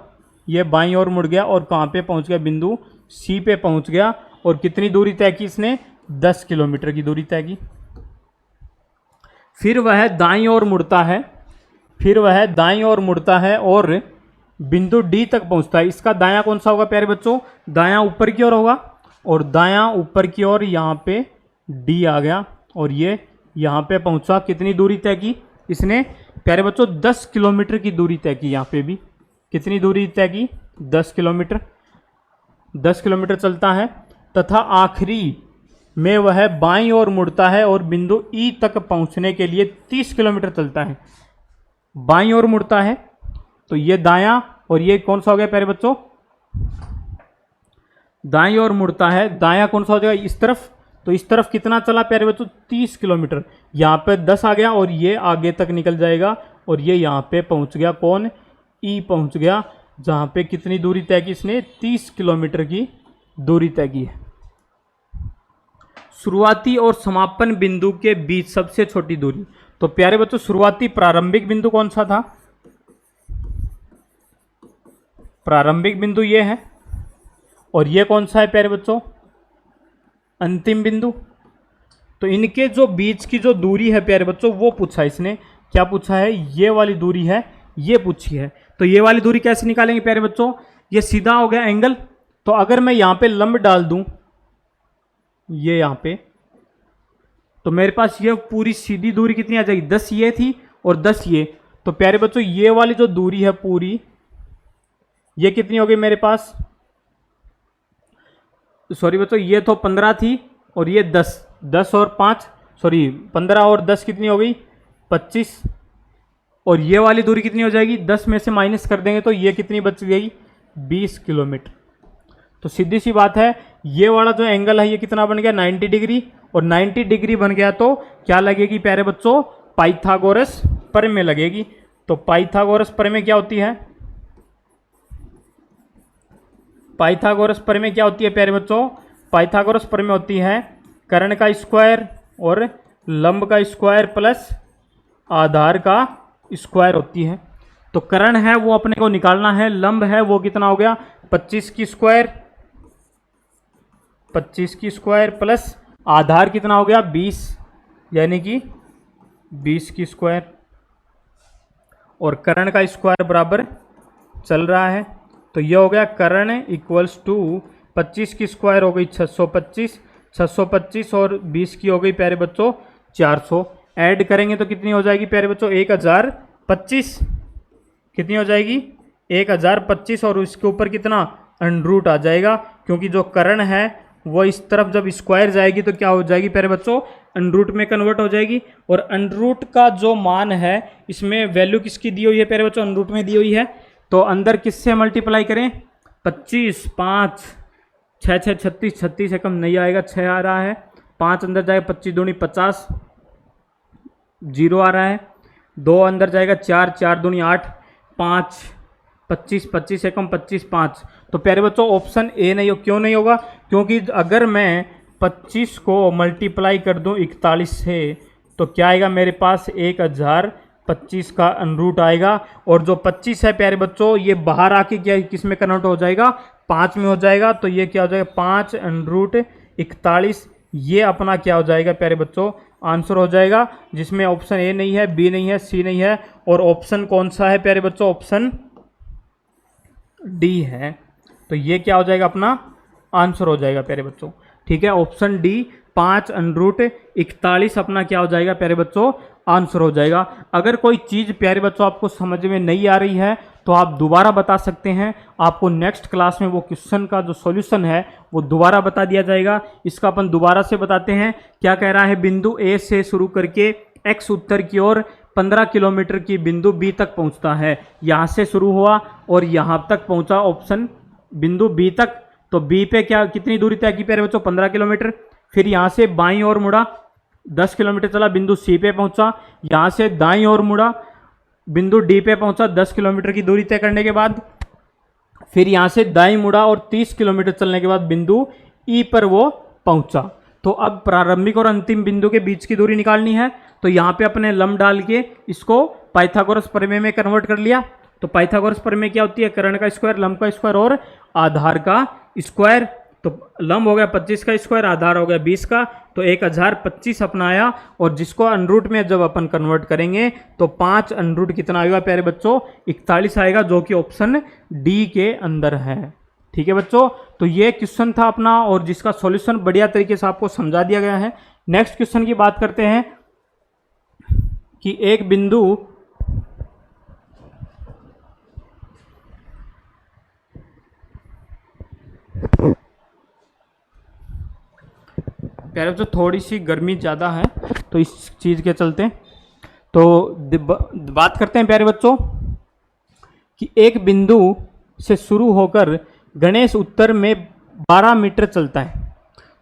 ये बाईं ओर मुड़ गया और कहाँ पे पहुँच गया, बिंदु C पे पहुँच गया। और कितनी दूरी तय की इसने, 10 किलोमीटर की दूरी तय की। फिर वह दाईं ओर मुड़ता है, फिर वह दाईं ओर मुड़ता है और बिंदु डी तक पहुंचता है। इसका दायां कौन सा होगा प्यारे बच्चों, दायां ऊपर की ओर होगा और दायां ऊपर की ओर यहाँ पे डी आ गया और ये यहाँ पे पहुंचा। कितनी दूरी तय की इसने प्यारे बच्चों, 10 किलोमीटर की दूरी तय की। यहाँ पे भी कितनी दूरी तय की, 10 किलोमीटर। 10 किलोमीटर चलता है तथा आखिरी में वह बाईं ओर मुड़ता है और बिंदु ई तक पहुंचने के लिए 30 किलोमीटर चलता है। बाईं ओर मुड़ता है तो ये दायां और ये कौन सा हो गया प्यारे बच्चों, दाईं ओर मुड़ता है, दायां कौन सा हो जाएगा, इस तरफ। तो इस तरफ कितना चला प्यारे बच्चों, 30 किलोमीटर। यहाँ पे 10 आ गया और ये आगे तक निकल जाएगा और ये यहाँ पे पहुँच गया, कौन, ई पहुँच गया। जहाँ पे कितनी दूरी तय की इसने, 30 किलोमीटर की दूरी तय की है। शुरुआती और समापन बिंदु के बीच सबसे छोटी दूरी। तो प्यारे बच्चों शुरुआती प्रारंभिक बिंदु कौन सा था, प्रारंभिक बिंदु ये है और ये कौन सा है प्यारे बच्चों, अंतिम बिंदु। तो इनके जो बीच की जो दूरी है प्यारे बच्चों वो पूछा इसने, क्या पूछा है, ये वाली दूरी है, ये पूछी है। तो ये वाली दूरी कैसे निकालेंगे प्यारे बच्चों, ये सीधा हो गया एंगल। तो अगर मैं यहाँ पे लंब डाल दूं, ये यहाँ पे, तो मेरे पास ये पूरी सीधी दूरी कितनी आ जाएगी, 10 ये थी और 10 ये। तो प्यारे बच्चों ये वाली जो दूरी है पूरी, ये कितनी हो गई मेरे पास, सॉरी बच्चों ये तो 15 थी और ये 10 और 5, सॉरी 15 और 10 कितनी हो गई, 25। और ये वाली दूरी कितनी हो जाएगी, 10 में से माइनस कर देंगे तो ये कितनी बच गई, 20 किलोमीटर। तो सीधी सी बात है, ये वाला जो एंगल है ये कितना बन गया, 90 डिग्री। और 90 डिग्री बन गया तो क्या लगेगी प्यारे बच्चों, पाइथागोरस प्रमेय लगेगी। तो पाइथागोरस प्रमेय क्या होती है, पाइथागोरस प्रमेय क्या होती है प्यारे बच्चों, पाइथागोरस प्रमेय होती है कर्ण का स्क्वायर और लंब का स्क्वायर प्लस आधार का स्क्वायर होती है। तो कर्ण है वो अपने को निकालना है, लंब है वो कितना हो गया, 25 की स्क्वायर 25 की स्क्वायर प्लस आधार कितना हो गया 20, यानी कि 20 की स्क्वायर, और कर्ण का स्क्वायर बराबर चल रहा है, तो ये हो गया कर्ण इक्वल्स टू 25 की स्क्वायर हो गई 625, 625 और 20 की हो गई प्यारे बच्चों 400। ऐड करेंगे तो कितनी हो जाएगी प्यारे बच्चों 1025, कितनी हो जाएगी 1025, और उसके ऊपर कितना अंडरूट आ जाएगा, क्योंकि जो कर्ण है वो इस तरफ जब स्क्वायर जाएगी तो क्या हो जाएगी प्यारे बच्चों अंडरूट में कन्वर्ट हो जाएगी। और अंडरूट का जो मान है इसमें वैल्यू किसकी दी हुई है प्यारे बच्चों अंडरूट में दी हुई है, तो अंदर किससे मल्टीप्लाई करें 25, 5, 6 6 36, 36 से कम नहीं आएगा 6 आ रहा है, 5 अंदर जाएगा 25 दूनी 50, 0 आ रहा है, 2 अंदर जाएगा 4, 4 दूनी 8, 5, 25, 25 से कम 25, 5, तो प्यारे बच्चों ऑप्शन ए नहीं हो, क्यों नहीं होगा, क्योंकि अगर मैं 25 को मल्टीप्लाई कर दूं 41 से तो क्या आएगा मेरे पास 1025 का अनरूट आएगा, और जो 25 है प्यारे बच्चों ये बाहर आके क्या किस में कन्वर्ट हो जाएगा 5 में हो जाएगा, तो ये क्या हो जाएगा 5 अनरूट 41, ये अपना क्या हो जाएगा प्यारे बच्चों आंसर हो जाएगा, जिसमें ऑप्शन ए नहीं है, बी नहीं है, सी नहीं है, और ऑप्शन कौन सा है प्यारे बच्चों ऑप्शन डी है, तो ये क्या हो जाएगा अपना आंसर हो जाएगा प्यारे बच्चों। ठीक है, ऑप्शन डी 5 अनरूट 41 अपना क्या हो जाएगा प्यारे बच्चों आंसर हो जाएगा। अगर कोई चीज़ प्यारे बच्चों आपको समझ में नहीं आ रही है तो आप दोबारा बता सकते हैं, आपको नेक्स्ट क्लास में वो क्वेश्चन का जो सॉल्यूशन है वो दोबारा बता दिया जाएगा। इसका अपन दोबारा से बताते हैं, क्या कह रहा है, बिंदु ए से शुरू करके एक्स उत्तर की ओर 15 किलोमीटर की बिंदु बी तक पहुंचता है, यहाँ से शुरू हुआ और यहाँ तक पहुंचा ऑप्शन बिंदु बी तक, तो बी पे क्या कितनी दूरी तय की प्यारे बच्चों 15 किलोमीटर, फिर यहाँ से बाईं ओर मुड़ा 10 किलोमीटर चला बिंदु सी पे पहुंचा, यहाँ से दाईं ओर मुड़ा बिंदु डी पे पहुंचा 10 किलोमीटर की दूरी तय करने के बाद, फिर यहाँ से दाईं मुड़ा और 30 किलोमीटर चलने के बाद बिंदु ई पर वो पहुंचा। तो अब प्रारंभिक और अंतिम बिंदु के बीच की दूरी निकालनी है, तो यहाँ पे अपने लंब डाल के इसको पाइथागोरस प्रमेय में कन्वर्ट कर लिया। तो पाइथागोरस प्रमेय क्या होती है, कर्ण का स्क्वायर, लंब का स्क्वायर और आधार का स्क्वायर, तो लंब हो गया 25 का स्क्वायर, आधार हो गया 20 का, तो 1025 अपनाया, और जिसको अनरूट में जब अपन कन्वर्ट करेंगे तो 5 अनरूट कितना आएगा प्यारे बच्चों 41 आएगा, जो कि ऑप्शन डी के अंदर है। ठीक है बच्चों, तो ये क्वेश्चन था अपना, और जिसका सॉल्यूशन बढ़िया तरीके से आपको समझा दिया गया है। नेक्स्ट क्वेश्चन की बात करते हैं कि एक बिंदु प्यारे बच्चों थोड़ी सी गर्मी ज़्यादा है तो इस चीज़ के चलते, तो बात करते हैं प्यारे बच्चों कि एक बिंदु से शुरू होकर गणेश उत्तर में 12 मीटर चलता है,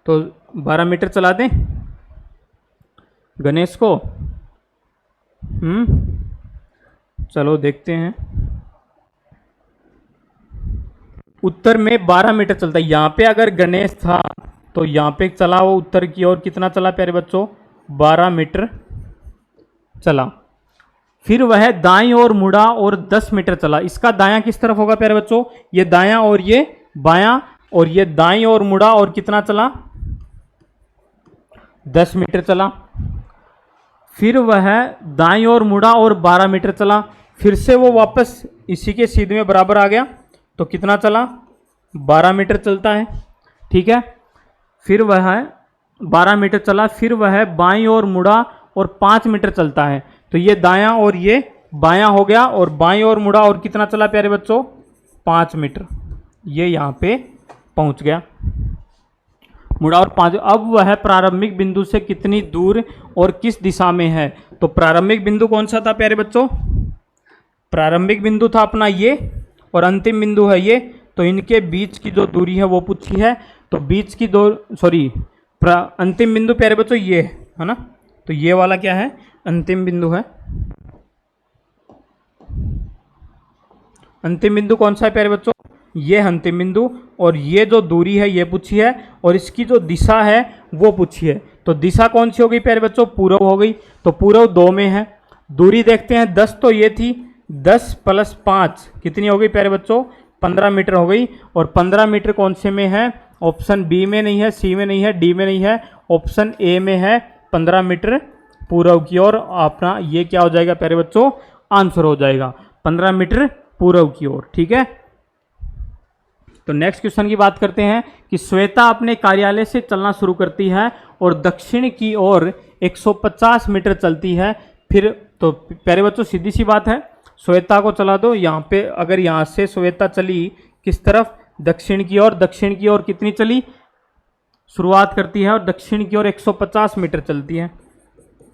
तो 12 मीटर चला दें गणेश को। चलो देखते हैं, उत्तर में 12 मीटर चलता है, यहाँ पे अगर गणेश था तो यहाँ पे चला वो उत्तर की ओर कितना चला प्यारे बच्चों 12 मीटर चला, फिर वह दाईं ओर मुड़ा और 10 मीटर चला। इसका दायां किस तरफ होगा प्यारे बच्चों, ये दायां और ये बायां, और ये दाईं ओर मुड़ा और कितना चला 10 मीटर चला, फिर वह दाईं ओर मुड़ा और 12 मीटर चला, फिर से वो वापस इसी के सीधे में बराबर आ गया, तो कितना चला 12 मीटर चलता है। ठीक है, फिर वह 12 मीटर चला, फिर वह बाईं ओर मुड़ा और 5 मीटर चलता है, तो ये दायां और ये बायां हो गया, और बाईं ओर मुड़ा और कितना चला प्यारे बच्चों 5 मीटर, ये यहाँ पे पहुँच गया, मुड़ा और 5। अब वह प्रारंभिक बिंदु से कितनी दूर और किस दिशा में है, तो प्रारंभिक बिंदु कौन सा था प्यारे बच्चों, प्रारंभिक बिंदु था अपना ये, और अंतिम बिंदु है ये, तो इनके बीच की जो दूरी है वो पूछी है, तो बीच की दो अंतिम बिंदु प्यारे बच्चों ये है ना, तो ये वाला क्या है अंतिम बिंदु है। अंतिम बिंदु कौन सा है प्यारे बच्चों, ये अंतिम बिंदु, और ये जो दूरी है ये पूछी है, और इसकी जो दिशा है वो पूछी है, तो दिशा कौन सी हो गई प्यारे बच्चों पूर्व हो गई, तो पूर्व 2 में है। दूरी देखते हैं 10 तो ये थी, 10 + 5 कितनी हो गई प्यारे बच्चों 15 मीटर हो गई, और 15 मीटर कौन से में है ऑप्शन बी में नहीं है, सी में नहीं है, डी में नहीं है, ऑप्शन ए में है 15 मीटर पूर्व की ओर। अपना ये क्या हो जाएगा प्यारे बच्चों, आंसर हो जाएगा 15 मीटर पूर्व की ओर। ठीक है, तो नेक्स्ट क्वेश्चन की बात करते हैं कि श्वेता अपने कार्यालय से चलना शुरू करती है और दक्षिण की ओर 150 मीटर चलती है। फिर तो प्यारे बच्चों सीधी सी बात है, श्वेता को चला दो यहाँ पे। अगर यहाँ से श्वेता चली किस तरफ, दक्षिण की ओर, दक्षिण की ओर कितनी चली, शुरुआत करती है और दक्षिण की ओर 150 मीटर चलती है।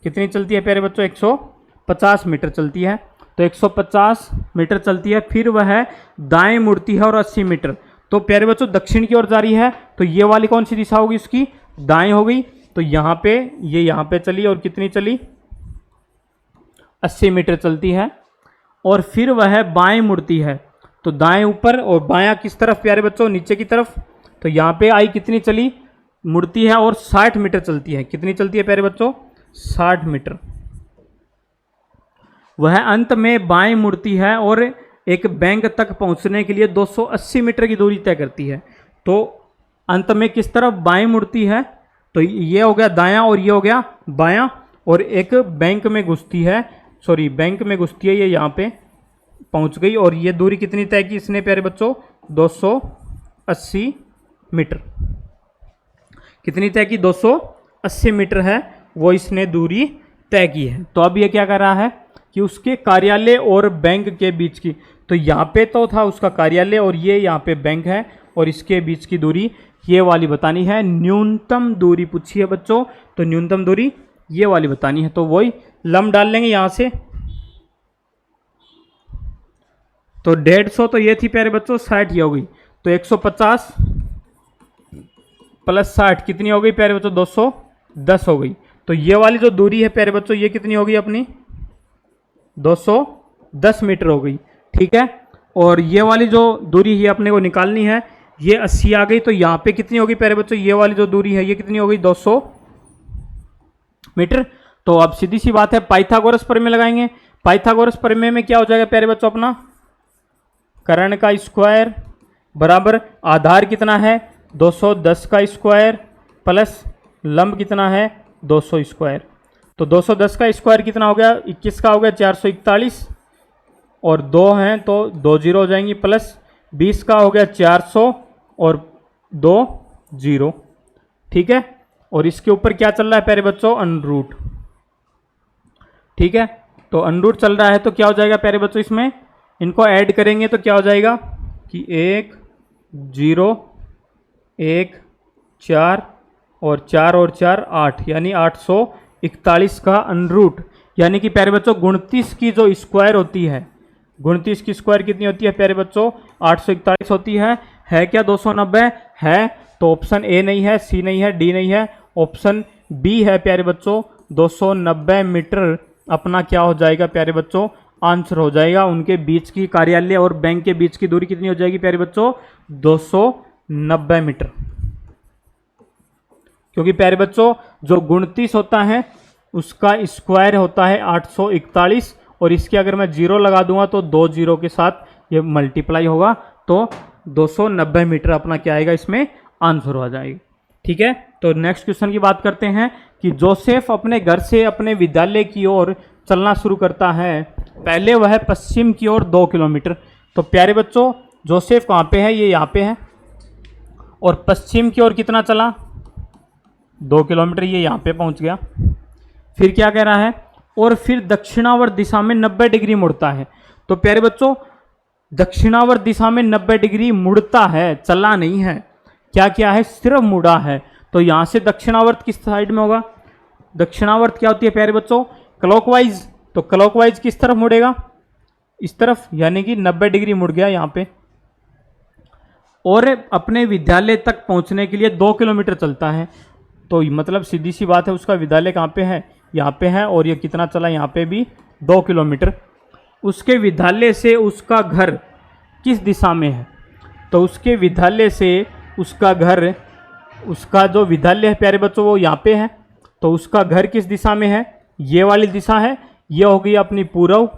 कितनी चलती है प्यारे बच्चों, 150 मीटर चलती है। तो 150 मीटर चलती है, फिर वह दाएं मुड़ती है और 80 मीटर। तो प्यारे बच्चों दक्षिण की ओर जा रही है, तो ये वाली कौन सी दिशा होगी उसकी, दाएं हो गई। तो यहाँ पे ये यहाँ पे चली और कितनी चली, 80 मीटर चलती है। और फिर वह बाएं मुड़ती है, तो दाएं ऊपर और बायां किस तरफ प्यारे बच्चों, नीचे की तरफ। तो यहाँ पे आई, कितनी चली, मुड़ती है और 60 मीटर चलती है। कितनी चलती है प्यारे बच्चों, 60 मीटर। वह अंत में बाएं मुड़ती है और एक बैंक तक पहुंचने के लिए 280 मीटर की दूरी तय करती है। तो अंत में किस तरफ, बाएं मुड़ती है, तो ये हो गया दायां और ये हो गया बायां, और एक बैंक में घुसती है, सॉरी बैंक में घुसती है, ये यहाँ पे पहुंच गई। और ये दूरी कितनी तय की इसने प्यारे बच्चों, 280 मीटर। कितनी तय की, 280 मीटर है वो इसने दूरी तय की है। तो अब ये क्या कर रहा है कि उसके कार्यालय और बैंक के बीच की, तो यहाँ पे तो था उसका कार्यालय और ये यहाँ पे बैंक है, और इसके बीच की दूरी ये वाली बतानी है। न्यूनतम दूरी पूछी है बच्चों, तो न्यूनतम दूरी ये वाली बतानी है। तो वही लम डाल लेंगे यहाँ से। तो 150 तो ये थी प्यारे बच्चों, 60 ये हो गई। तो 150 प्लस 60 कितनी हो गई प्यारे बच्चों, 210 हो गई। तो ये वाली जो दूरी है प्यारे बच्चों, ये कितनी होगी अपनी, 210 मीटर हो गई। ठीक है, और ये वाली जो दूरी है अपने को निकालनी है, ये 80 आ गई। तो यहाँ पे कितनी होगी प्यारे बच्चों, ये वाली जो दूरी है ये कितनी हो गई, 200 मीटर। तो अब सीधी सी बात है, पाइथागोरस प्रमेय लगाएंगे। पाइथागोरस प्रमेय में क्या हो जाएगा प्यारे बच्चों, अपना कर्ण का स्क्वायर बराबर आधार कितना है, 210 का स्क्वायर प्लस लंब कितना है, 200 स्क्वायर। तो 210 का स्क्वायर कितना हो गया, 21 का हो गया 441, और 2 हैं तो 2 जीरो हो जाएंगी, प्लस 20 का हो गया 400 और 2 जीरो। ठीक है, और इसके ऊपर क्या चल रहा है प्यारे बच्चों, अनरूट। ठीक है, तो अनरूट चल रहा है, तो क्या हो जाएगा प्यारे बच्चों, इसमें इनको ऐड करेंगे तो क्या हो जाएगा कि 1 0 1 4 और 4 8, यानी 841 का अनरूट, यानी कि प्यारे बच्चों 29 की जो स्क्वायर होती है, 29 की स्क्वायर कितनी होती है प्यारे बच्चों, 841 होती है क्या 290 है। तो ऑप्शन ए नहीं है, सी नहीं है, डी नहीं है, ऑप्शन बी है प्यारे बच्चों, 290 मीटर अपना क्या हो जाएगा प्यारे बच्चों, आंसर हो जाएगा। उनके बीच की, कार्यालय और बैंक के बीच की दूरी कितनी हो जाएगी प्यारे बच्चों, 290 मीटर। क्योंकि प्यारे बच्चों जो 29 होता है उसका स्क्वायर होता है 841, और इसके अगर मैं जीरो लगा दूंगा तो 2 जीरो के साथ ये मल्टीप्लाई होगा, तो 290 मीटर अपना क्या आएगा, इसमें आंसर हो जाएगा। ठीक है, तो नेक्स्ट क्वेश्चन की बात करते हैं कि जोसेफ अपने घर से अपने विद्यालय की ओर चलना शुरू करता है। पहले वह पश्चिम की ओर 2 किलोमीटर। तो प्यारे बच्चों जोसेफ कहाँ पे है, ये यहाँ पे है, और पश्चिम की ओर कितना चला, 2 किलोमीटर, ये यहाँ पे पहुँच गया। फिर क्या कह रहा है, और फिर दक्षिणावर्त दिशा में 90 डिग्री मुड़ता है। तो प्यारे बच्चों दक्षिणावर्त दिशा में 90 डिग्री मुड़ता है, चला नहीं है, क्या क्या है, सिर्फ मुड़ा है। तो यहाँ से दक्षिणावर्त किस साइड में होगा, दक्षिणावर्त क्या होती है प्यारे बच्चों, क्लॉकवाइज। तो क्लॉकवाइज किस तरफ मुड़ेगा, इस तरफ, यानी कि 90 डिग्री मुड़ गया यहाँ पे। और अपने विद्यालय तक पहुँचने के लिए 2 किलोमीटर चलता है। तो मतलब सीधी सी बात है, उसका विद्यालय कहाँ पे है, यहाँ पे है, और ये कितना चला, यहाँ पे भी 2 किलोमीटर। उसके विद्यालय से उसका घर किस दिशा में है, तो उसके विद्यालय से उसका घर, उसका जो विद्यालय है प्यारे बच्चों वो यहाँ पे है, तो उसका घर किस दिशा में है, ये वाली दिशा है। ये हो गई अपनी पूर्व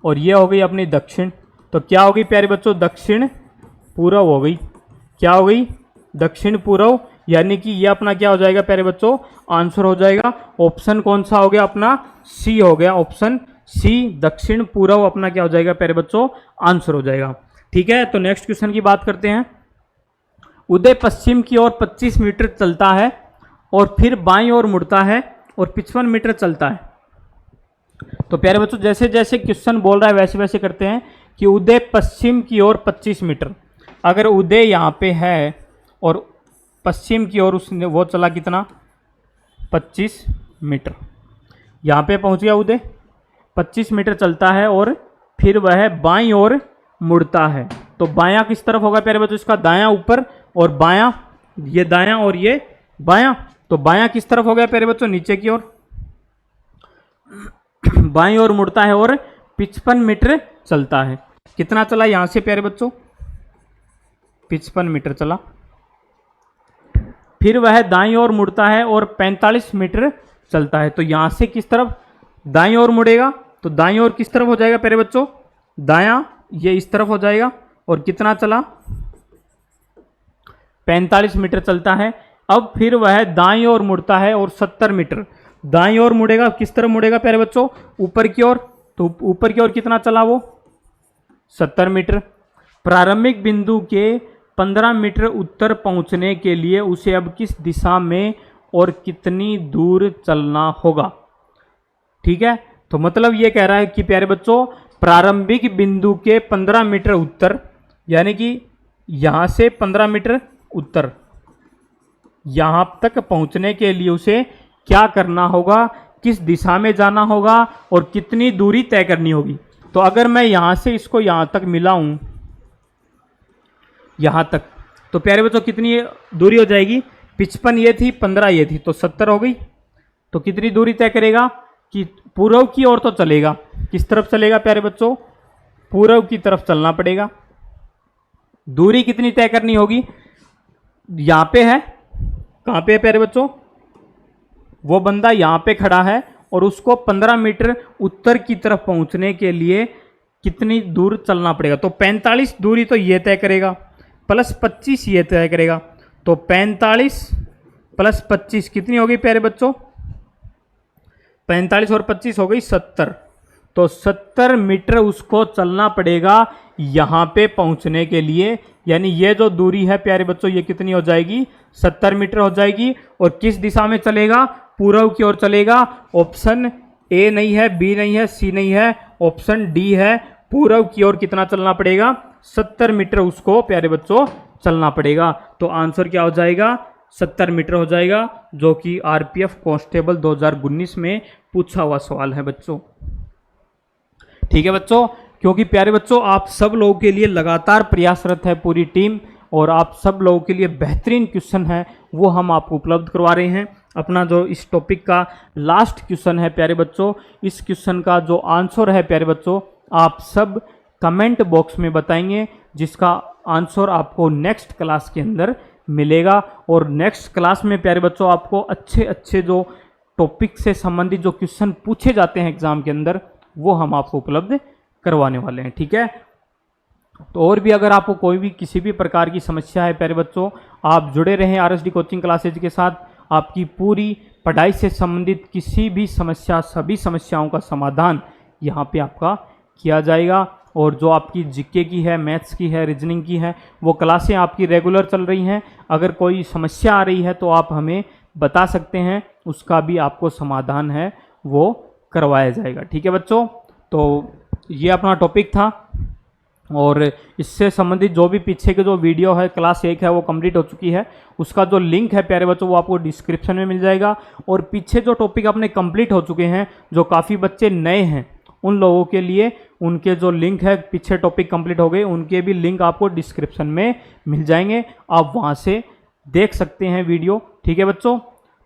और ये हो गई अपनी दक्षिण। तो क्या हो गई प्यारे बच्चों, दक्षिण पूर्व हो गई। क्या हो गई, दक्षिण पूर्व, यानी कि ये अपना क्या हो जाएगा प्यारे बच्चों, आंसर हो जाएगा। ऑप्शन कौन सा हो गया अपना, सी हो गया, ऑप्शन सी दक्षिण पूर्व अपना क्या हो जाएगा प्यारे बच्चों, आंसर हो जाएगा। ठीक है, तो नेक्स्ट क्वेश्चन की बात करते हैं। उदय पश्चिम की ओर 25 मीटर चलता है और फिर बाईं ओर मुड़ता है और 55 मीटर चलता है। तो प्यारे बच्चों जैसे जैसे क्वेश्चन बोल रहा है वैसे वैसे करते हैं कि उदय पश्चिम की ओर 25 मीटर, अगर उदय यहाँ पे है और पश्चिम की ओर उसने वो चला कितना, 25 मीटर, यहाँ पे पहुँच गया उदय, 25 मीटर चलता है और फिर वह बाईं ओर मुड़ता है। तो बायां किस तरफ होगा प्यारे बच्चों, इसका दायां ऊपर और बायां, ये दायां और ये बायां, तो बायां किस तरफ हो गया प्यारे बच्चों, नीचे की ओर, बाईं ओर मुड़ता है और 55 मीटर चलता है। कितना चला यहां से प्यारे बच्चों, 55 मीटर चला। फिर वह दाईं ओर मुड़ता है और 45 मीटर चलता है। तो यहां से किस तरफ, दाईं ओर मुड़ेगा, तो दाईं ओर किस तरफ हो जाएगा प्यारे बच्चों, दायां, ये इस तरफ हो जाएगा। और कितना चला, 45 मीटर चलता है। अब फिर वह दाईं ओर मुड़ता है और 70 मीटर, दाईं ओर मुड़ेगा, किस तरफ मुड़ेगा प्यारे बच्चों, ऊपर की ओर। तो ऊपर की ओर कितना चला वो, 70 मीटर। प्रारंभिक बिंदु के 15 मीटर उत्तर पहुंचने के लिए उसे अब किस दिशा में और कितनी दूर चलना होगा। ठीक है, तो मतलब ये कह रहा है कि प्यारे बच्चों प्रारंभिक बिंदु के 15 मीटर उत्तर, यानी कि यहां से 15 मीटर उत्तर, यहां तक पहुंचने के लिए उसे क्या करना होगा, किस दिशा में जाना होगा और कितनी दूरी तय करनी होगी। तो अगर मैं यहां से इसको यहां तक मिलाऊं, यहां तक, तो प्यारे बच्चों कितनी दूरी हो जाएगी, 55 ये थी, 15 ये थी, तो 70 हो गई। तो कितनी दूरी तय करेगा कि पूर्व की ओर तो चलेगा, किस तरफ चलेगा प्यारे बच्चों, पूर्व की तरफ चलना पड़ेगा। दूरी कितनी तय करनी होगी, यहां पे है, कहां पे है प्यारे बच्चों, वो बंदा यहां पे खड़ा है और उसको 15 मीटर उत्तर की तरफ पहुंचने के लिए कितनी दूर चलना पड़ेगा। तो 45 दूरी तो ये तय करेगा, प्लस 25 ये तय करेगा। तो 45 प्लस 25 कितनी होगी प्यारे बच्चों, 45 और 25 हो गई 70। तो 70 मीटर उसको चलना पड़ेगा यहां पे पहुंचने के लिए, यानी ये जो दूरी है प्यारे बच्चों ये कितनी हो जाएगी, 70 मीटर हो जाएगी। और किस दिशा में चलेगा, पूर्व की ओर चलेगा। ऑप्शन ए नहीं है, बी नहीं है, सी नहीं है, ऑप्शन डी है, पूर्व की ओर कितना चलना पड़ेगा, 70 मीटर उसको प्यारे बच्चों चलना पड़ेगा। तो आंसर क्या हो जाएगा, 70 मीटर हो जाएगा, जो कि आरपीएफ कांस्टेबल 2019 में पूछा हुआ सवाल है बच्चों। ठीक है बच्चों, क्योंकि प्यारे बच्चों आप सब लोगों के लिए लगातार प्रयासरत है पूरी टीम, और आप सब लोगों के लिए बेहतरीन क्वेश्चन है वो हम आपको उपलब्ध करवा रहे हैं। अपना जो इस टॉपिक का लास्ट क्वेश्चन है प्यारे बच्चों, इस क्वेश्चन का जो आंसर है प्यारे बच्चों आप सब कमेंट बॉक्स में बताएंगे, जिसका आंसर आपको नेक्स्ट क्लास के अंदर मिलेगा। और नेक्स्ट क्लास में प्यारे बच्चों आपको अच्छे अच्छे जो टॉपिक से संबंधित जो क्वेश्चन पूछे जाते हैं एग्जाम के अंदर वो हम आपको उपलब्ध करवाने वाले हैं। ठीक है, तो और भी अगर आपको कोई भी किसी भी प्रकार की समस्या है प्यारे बच्चों, आप जुड़े रहें आरएसडी कोचिंग क्लासेज के साथ। आपकी पूरी पढ़ाई से संबंधित किसी भी समस्या, सभी समस्याओं का समाधान यहाँ पे आपका किया जाएगा। और जो आपकी जीके की है, मैथ्स की है, रीजनिंग की है, वो क्लासें आपकी रेगुलर चल रही हैं। अगर कोई समस्या आ रही है तो आप हमें बता सकते हैं, उसका भी आपको समाधान है वो करवाया जाएगा। ठीक है बच्चों, तो ये अपना टॉपिक था, और इससे संबंधित जो भी पीछे के जो वीडियो है क्लास 1 है वो कंप्लीट हो चुकी है। उसका जो लिंक है प्यारे बच्चों वो आपको डिस्क्रिप्शन में मिल जाएगा। और पीछे जो टॉपिक अपने कंप्लीट हो चुके हैं, जो काफ़ी बच्चे नए हैं उन लोगों के लिए उनके जो लिंक है, पीछे टॉपिक कंप्लीट हो गए उनके भी लिंक आपको डिस्क्रिप्शन में मिल जाएंगे, आप वहाँ से देख सकते हैं वीडियो। ठीक है बच्चों,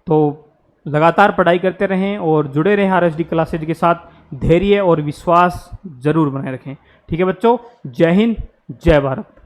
तो लगातार पढ़ाई करते रहें और जुड़े रहें आरएसडी क्लासेज के साथ। धैर्य और विश्वास जरूर बनाए रखें। ठीक है बच्चों, जय हिंद, जय भारत।